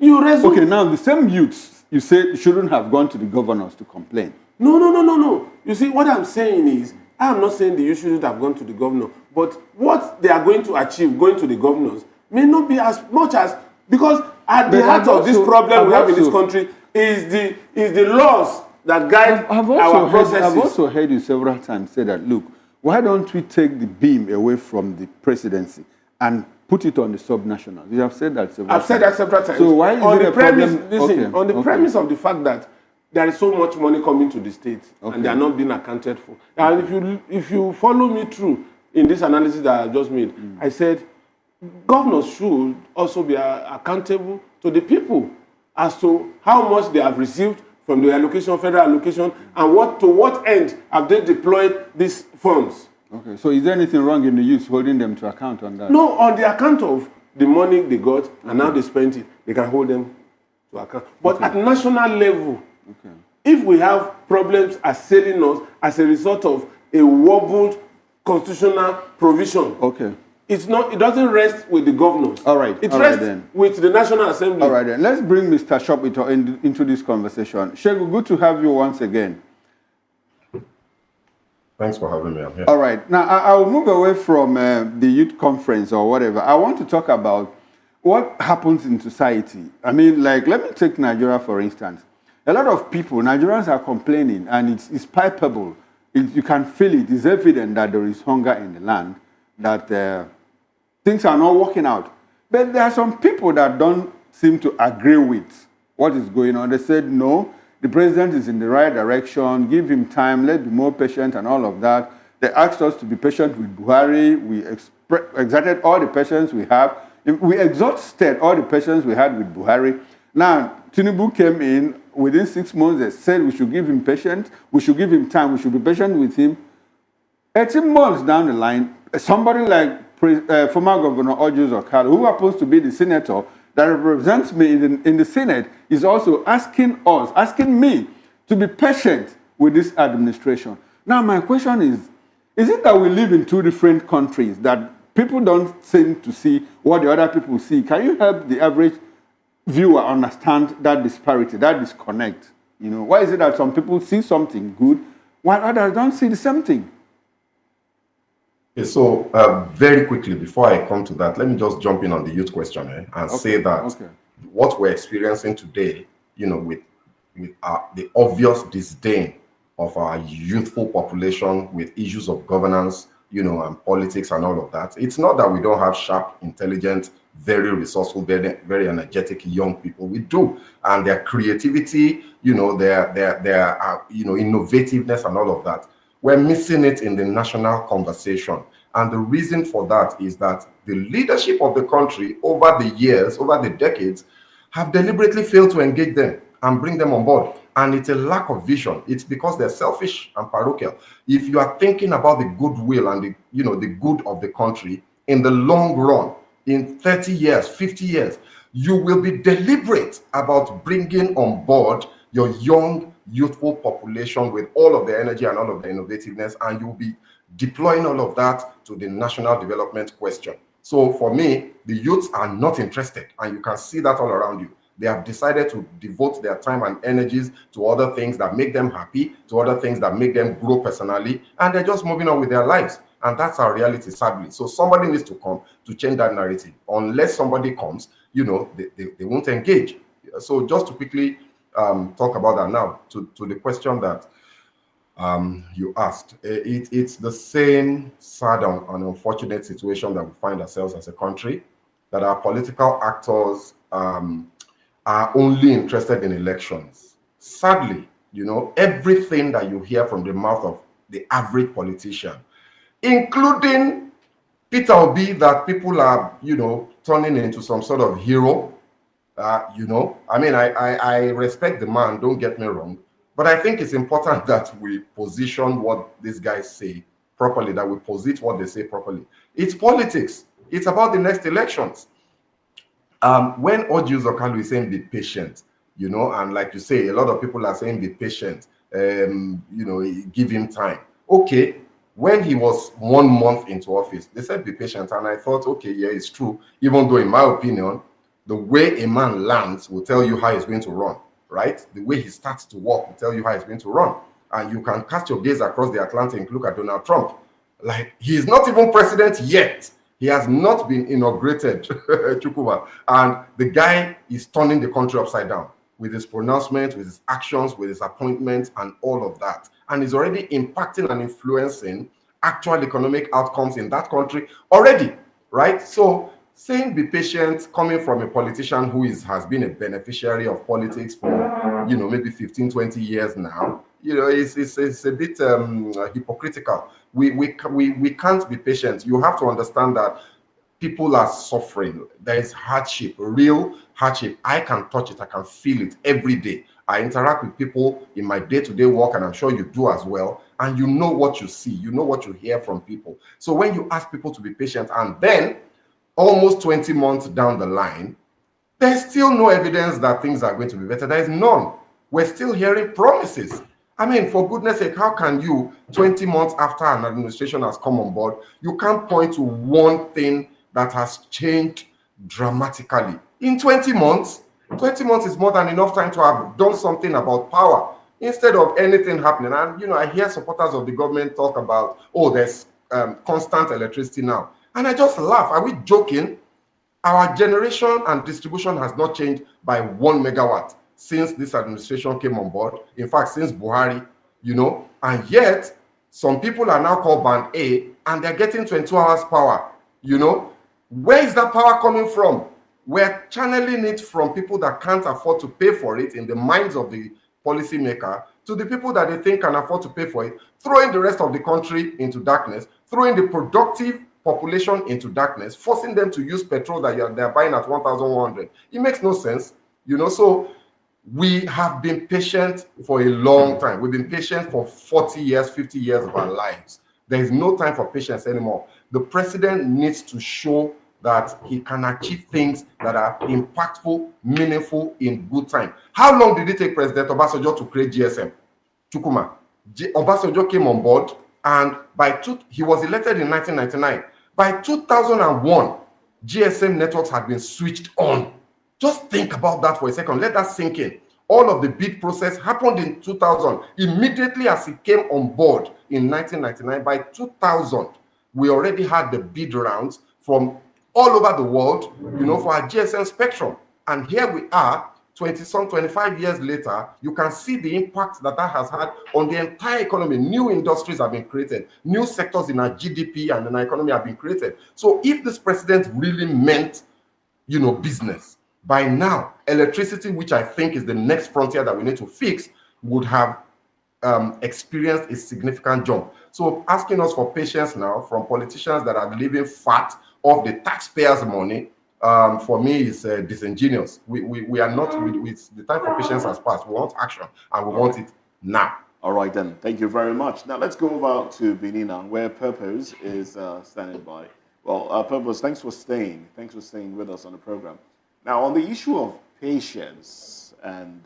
Speaker 8: Okay,
Speaker 1: now the same youths you say shouldn't have gone to the governors to complain.
Speaker 8: No. You see, what I'm saying is, I'm not saying the youth shouldn't have gone to the governor, but what they are going to achieve going to the governors may not be as much as, because at the heart of this problem we have in this country is the laws that guide our processes.
Speaker 1: I've also heard you several times say that, look, why don't we take the beam away from the presidency and put it on the subnationals? You have said that several times.
Speaker 8: I've said that several times.
Speaker 1: So why is
Speaker 8: on
Speaker 1: it
Speaker 8: the
Speaker 1: a
Speaker 8: premise,
Speaker 1: problem?
Speaker 8: listen, on the premise of the fact that there is so much money coming to the states and they are not being accounted for. And if you follow me through in this analysis that I just made, I said governors should also be accountable to the people as to how much they have received from the allocation, federal allocation, and to what end have they deployed these funds.
Speaker 1: Okay, so is there anything wrong in the youth holding them to account on that?
Speaker 8: No, on the account of the money they got and how they spent it, they can hold them to account. But at national level, if we have problems assailing us as a result of a wobbled constitutional provision, it doesn't rest with the governors.
Speaker 1: All right.
Speaker 8: It rests with the National Assembly.
Speaker 1: All right, then. Let's bring Mr. Shopito into this conversation. Shegu, good to have you once again.
Speaker 9: Thanks for having me. I'm here.
Speaker 1: All right. Now, I'll move away from the youth conference or whatever. I want to talk about what happens in society. I mean, like, let me take Nigeria, for instance. A lot of people, Nigerians are complaining, and it's palpable. You can feel it. It's evident that there is hunger in the land, that things are not working out. But there are some people that don't seem to agree with what is going on. They said, no, the president is in the right direction, give him time, let's be more patient and all of that. They asked us to be patient with Buhari. We exerted all the patience we have. We exhausted all the patience we had with Buhari. Now, Tinubu came in, within 6 months, they said we should give him patience, we should give him time, we should be patient with him. 18 months down the line, somebody like former Governor Ojus Okado, who happens to be the senator that represents me in the Senate, is also asking me to be patient with this administration. Now, my question is it that we live in two different countries, that people don't seem to see what the other people see? Can you help the average viewer understand that disparity, that disconnect? Why is it that some people see something good while others don't see the same thing?
Speaker 9: Okay, so very quickly, before I come to that, let me just jump in on the youth question and say that what we're experiencing today, with the obvious disdain of our youthful population with issues of governance, and politics and all of that, it's not that we don't have sharp, intelligent, very resourceful, very, very energetic young people. We do, and their creativity, their innovativeness and all of that. We're missing it in the national conversation. And the reason for that is that the leadership of the country over the years, over the decades, have deliberately failed to engage them and bring them on board. And it's a lack of vision. It's because they're selfish and parochial. If you are thinking about the goodwill and the good of the country in the long run, in 30 years, 50 years, you will be deliberate about bringing on board your young, youthful population with all of the energy and all of the innovativeness, and you'll be deploying all of that to the national development question. So for me, the youths are not interested, and you can see that all around you. They have decided to devote their time and energies to other things that make them happy, to other things that make them grow personally, and they're just moving on with their lives. And that's our reality, sadly. So somebody needs to come to change that narrative. Unless somebody comes, they won't engage. So just to quickly talk about that now. To the question that you asked, it's the same sad and unfortunate situation that we find ourselves as a country, that our political actors are only interested in elections. Sadly, everything that you hear from the mouth of the average politician, including Peter Obi, that people are, turning into some sort of hero. I mean, I respect the man, don't get me wrong, but I think it's important that we position what these guys say properly, that we posit what they say properly. It's politics. It's about the next elections. When Ojius Okalu is saying be patient, and like you say, a lot of people are saying be patient, give him time. Okay, when he was 1 month into office, they said be patient, and I thought, okay, yeah, it's true, even though in my opinion, the way a man lands will tell you how he's going to run, right? The way he starts to walk will tell you how he's going to run. And you can cast your gaze across the Atlantic and look at Donald Trump. Like, he is not even president yet. He has not been inaugurated, Chukwuma. And the guy is turning the country upside down with his pronouncements, with his actions, with his appointments, and all of that. And he's already impacting and influencing actual economic outcomes in that country already, right? So saying be patient, coming from a politician who has been a beneficiary of politics for, maybe 15, 20 years now, it's a bit hypocritical. We can't be patient. You have to understand that people are suffering. There is hardship, real hardship. I can touch it. I can feel it every day. I interact with people in my day-to-day work, and I'm sure you do as well. And you know what you see. You know what you hear from people. So when you ask people to be patient, and then almost 20 months down the line, there's still no evidence that things are going to be better. There is none. We're still hearing promises. I mean, for goodness sake, how can you, 20 months after an administration has come on board, you can't point to one thing that has changed dramatically? In 20 months, 20 months is more than enough time to have done something about power instead of anything happening. And, I hear supporters of the government talk about, oh, there's constant electricity now. And I just laugh. Are we joking? Our generation and distribution has not changed by 1 megawatt since this administration came on board. In fact, since Buhari, and yet some people are now called Band A and they're getting 22 hours power. Where is that power coming from? We're channeling it from people that can't afford to pay for it in the minds of the policymaker to the people that they think can afford to pay for it, throwing the rest of the country into darkness, throwing the productive population into darkness, forcing them to use petrol that they're buying at 1,100. It makes no sense, So we have been patient for a long time. We've been patient for 40 years, 50 years of our lives. There is no time for patience anymore. The president needs to show that he can achieve things that are impactful, meaningful, in good time. How long did it take President Obasanjo to create GSM? Chukwuma. Obasanjo came on board, and he was elected in 1999. By 2001, GSM networks had been switched on. Just think about that for a second. Let that sink in. All of the bid process happened in 2000. Immediately as he came on board in 1999, by 2000, we already had the bid rounds from all over the world, for our GSM spectrum. And here we are, 25 years later, you can see the impact that has had on the entire economy. New industries have been created. New sectors in our GDP and in our economy have been created. So if this president really meant, business, by now, electricity, which I think is the next frontier that we need to fix, would have experienced a significant jump. So asking us for patience now from politicians that are living fat off the taxpayers' money, for me, is disingenuous. We are not, with the time for patience has passed. We want action, and we want it now.
Speaker 2: All right, then. Thank you very much. Now, let's go over to Benin now, where Purpose is standing by. Well, Purpose, thanks for staying. Thanks for staying with us on the program. Now, on the issue of patience and,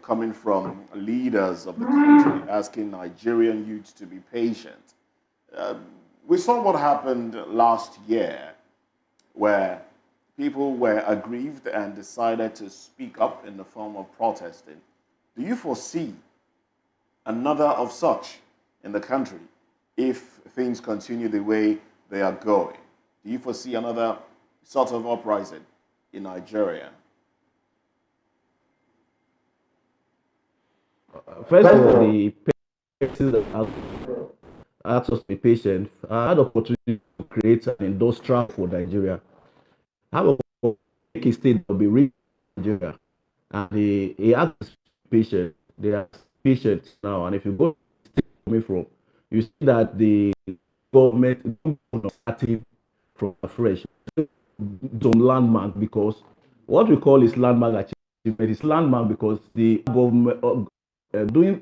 Speaker 2: coming from leaders of the country asking Nigerian youth to be patient, we saw what happened last year, where people were aggrieved and decided to speak up in the form of protesting. Do you foresee another of such in the country if things continue the way they are going? Do you foresee another sort of uprising in Nigeria?
Speaker 10: First of all, the patients that asked us to be patient. I had opportunity to create an industrial for Nigeria. I have a make a state that will be rich in Nigeria. And he asked patient. They are patient now. And if you go to the state coming from, you see that the government is starting from afresh. Some landmark, because what we call is landmark achievement is landmark because the government do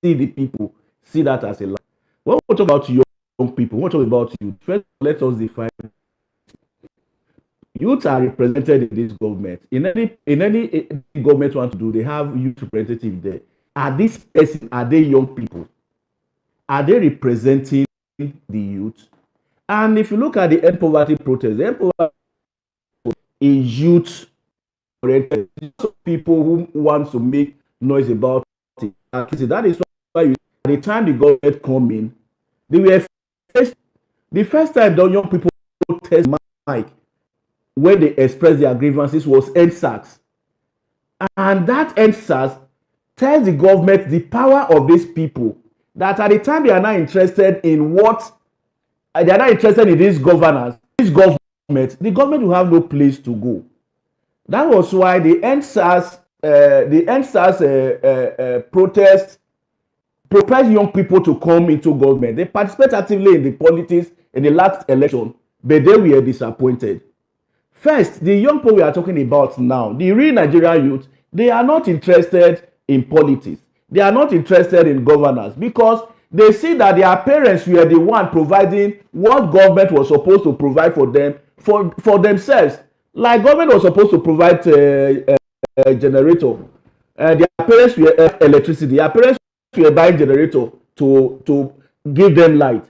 Speaker 10: see the people see that as a landmark. When we talk about young people, when we talk about youth, first let us define youth are represented in this government. In any government want to do, they have youth representative there. Are these person, are they young people? Are they representing the youth? And if you look at the end poverty protest, the end poverty is youth oriented. People who want to make noise about it. That is why at the time the government come in, they were the first time the young people test mic when they express their grievances was NSAS. And that NSAS tells the government the power of these people, that at the time they are not interested in they are not interested in these governors, this government, the government will have no place to go. That was why the NSAS protest propelled young people to come into government. They participate actively in the politics in the last election, but they were disappointed. First, the young people we are talking about now, the real Nigerian youth, they are not interested in politics. They are not interested in governance because they see that their parents were the one providing what government was supposed to provide for them for themselves. Like government was supposed to provide a generator. Their parents were electricity. Their parents were buying generator to give them light.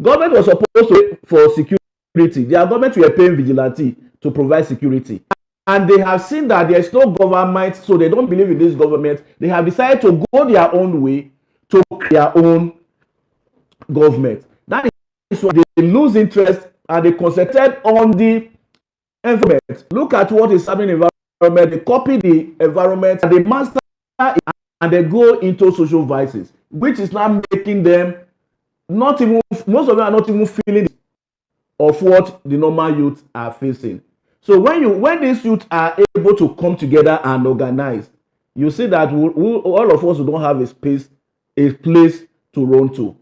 Speaker 10: Government was supposed to for security. Their government were paying vigilante to provide security. And they have seen that there is no government, so they don't believe in this government. They have decided to go their own way to their own government. That is why they lose interest and they concentrate on the environment. Look at what is happening in the environment. They copy the environment and they master it and they go into social vices, which is now making them not even, most of them are not even feeling of what the normal youth are facing. So when these youth are able to come together and organize, you see that all of us who don't have a place to run to.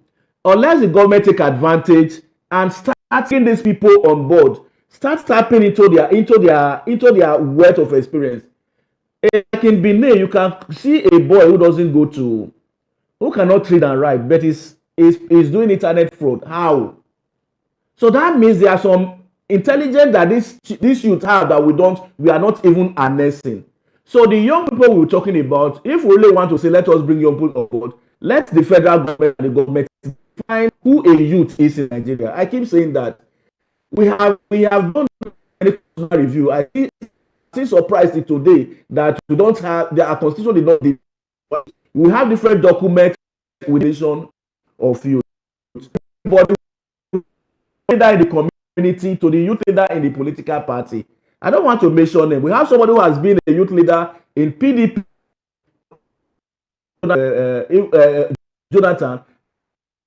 Speaker 10: Unless the government take advantage and start getting these people on board, start tapping into their wealth of experience. Like in Benin, you can see a boy who cannot read and write, but is doing internet fraud. How? So that means there are some intelligence that this youth have that we are not even harnessing. So the young people we're talking about, if we really want to say, let us bring young people on board, let the federal government and the government define who a youth is in Nigeria. I keep saying that we have done any review. I think surprised today that we don't have our constitution did not. We have different documents with nation of youth. But leader in the community to the youth leader in the political party. I don't want to mention them. We have somebody who has been a youth leader in PDP, Jonathan.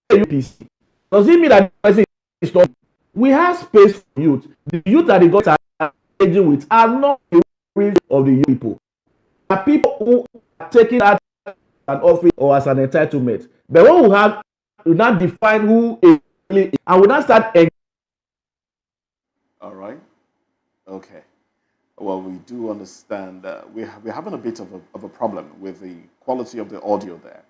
Speaker 10: Does it mean that the person is not? We have space for youth. The youth that the government are engaging with are not the real of the youth people. Are people who are taking that as an office or as an entitlement. But when we now define who is and we now start.
Speaker 2: All right. Okay. Well, we do understand that we're having a bit of a problem with the quality of the audio there.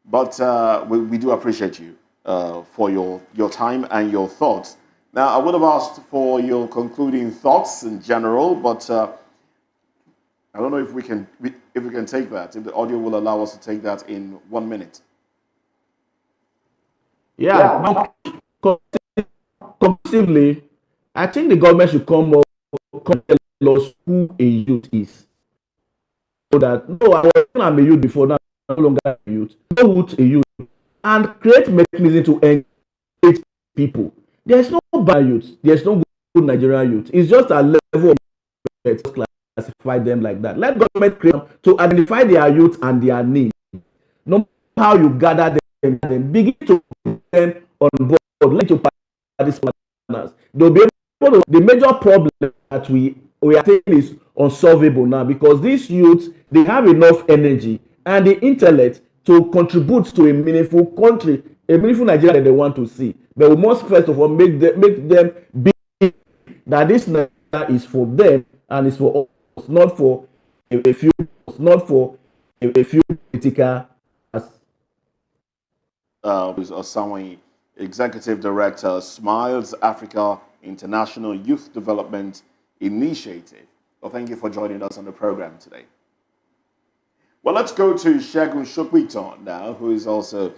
Speaker 2: But we do appreciate you for your time and your thoughts. Now, I would have asked for your concluding thoughts in general, but I don't know if we can take that, if the audio will allow us to take that in 1 minute.
Speaker 10: Yeah. Comparatively, I think the government should come tell us who a youth is. So that, I'm a youth before, now I'm no longer a youth. Know who a youth and create mechanism to engage people. There's no bad youth. There's no good Nigerian youth. It's just a level of classify them like that. Let government create to identify their youth and their needs. No matter how you gather them, begin to put them on board, let to participate. They'll be able to, the major problem that we are saying is unsolvable now because these youths, they have enough energy and the intellect to contribute to a meaningful country, a meaningful Nigeria that they want to see. But we must first of all make them believe that this Nigeria is for them and is for us, not for a few, not for a few political.
Speaker 2: Osayi, Executive Director, Smiles Africa International Youth Development Initiative. Well, thank you for joining us on the program today. Well, let's go to Segun Shokwiton now, who is also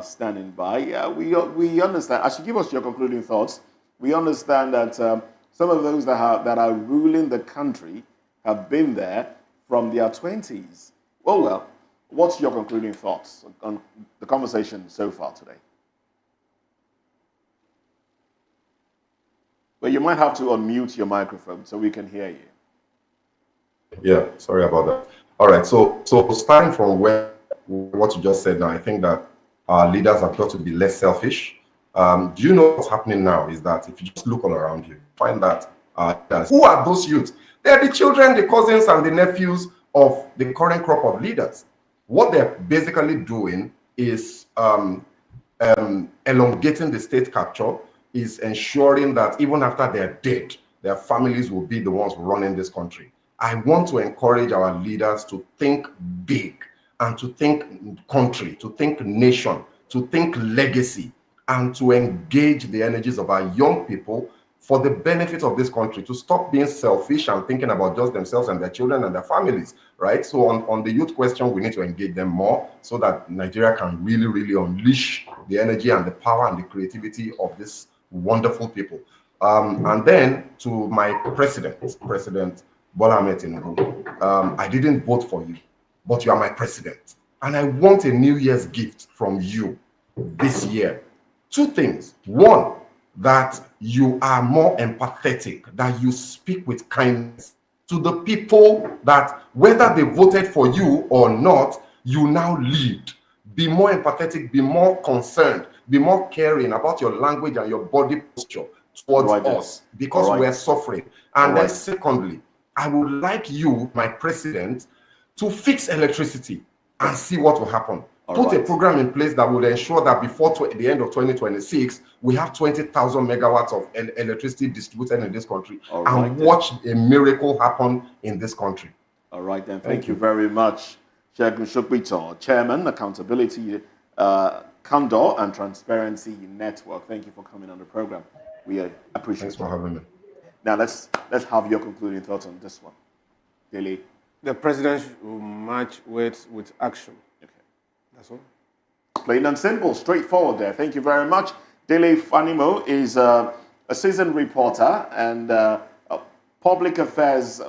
Speaker 2: standing by. We understand, as you give us your concluding thoughts, we understand that some of those that are ruling the country have been there from their 20s. Well, what's your concluding thoughts on the conversation so far today? Well, you might have to unmute your microphone so we can hear you.
Speaker 9: Yeah, sorry about that. All right, so starting from what you just said now, I think that our leaders have got to be less selfish. Do you know what's happening now is that if you just look all around you, find that who are those youths? They're the children, the cousins, and the nephews of the current crop of leaders. What they're basically doing is elongating the state capture, is ensuring that even after they're dead, their families will be the ones running this country. I want to encourage our leaders to think big and to think country, to think nation, to think legacy, and to engage the energies of our young people for the benefit of this country, to stop being selfish and thinking about just themselves and their children and their families, right? So on the youth question, we need to engage them more so that Nigeria can really, really unleash the energy and the power and the creativity of this wonderful people. And then to my President Bola Ahmed Tinubu, I didn't vote for you, but you are my president. And I want a New Year's gift from you this year. Two things. One, that you are more empathetic, that you speak with kindness to the people that whether they voted for you or not, you now lead. Be more empathetic, be more concerned, be more caring about your language and your body posture towards us because we're suffering. And then secondly, I would like you, my president, to fix electricity and see what will happen. Put a program in place that will ensure that before the end of 2026, we have 20,000 megawatts of electricity distributed in this country and watch a miracle happen in this country.
Speaker 2: All right, then. Thank you very much, Segun Shokwiton, Chairman, Accountability, Candor and Transparency Network. Thank you for coming on the program. We appreciate it.
Speaker 9: Thanks for having me.
Speaker 2: Now, let's have your concluding thoughts on this one. Dele.
Speaker 8: The president will match words with action.
Speaker 2: Okay.
Speaker 8: That's all.
Speaker 2: Plain and simple, straightforward there. Thank you very much. Dele Fanimo is a seasoned reporter and a public affairs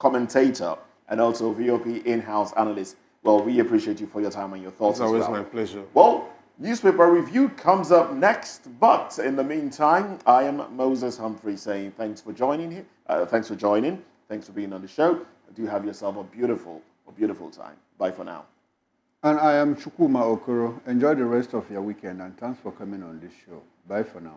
Speaker 2: commentator and also VOP in-house analyst. Well, we appreciate you for your time and your thoughts.
Speaker 8: It's always my pleasure.
Speaker 2: Well, newspaper review comes up next, but in the meantime, I am Moses Humphrey saying thanks for joining here. Thanks for joining. Thanks for being on the show. Do have yourself a beautiful time. Bye for now.
Speaker 1: And I am Chukwuma Okoro. Enjoy the rest of your weekend and thanks for coming on this show. Bye for now.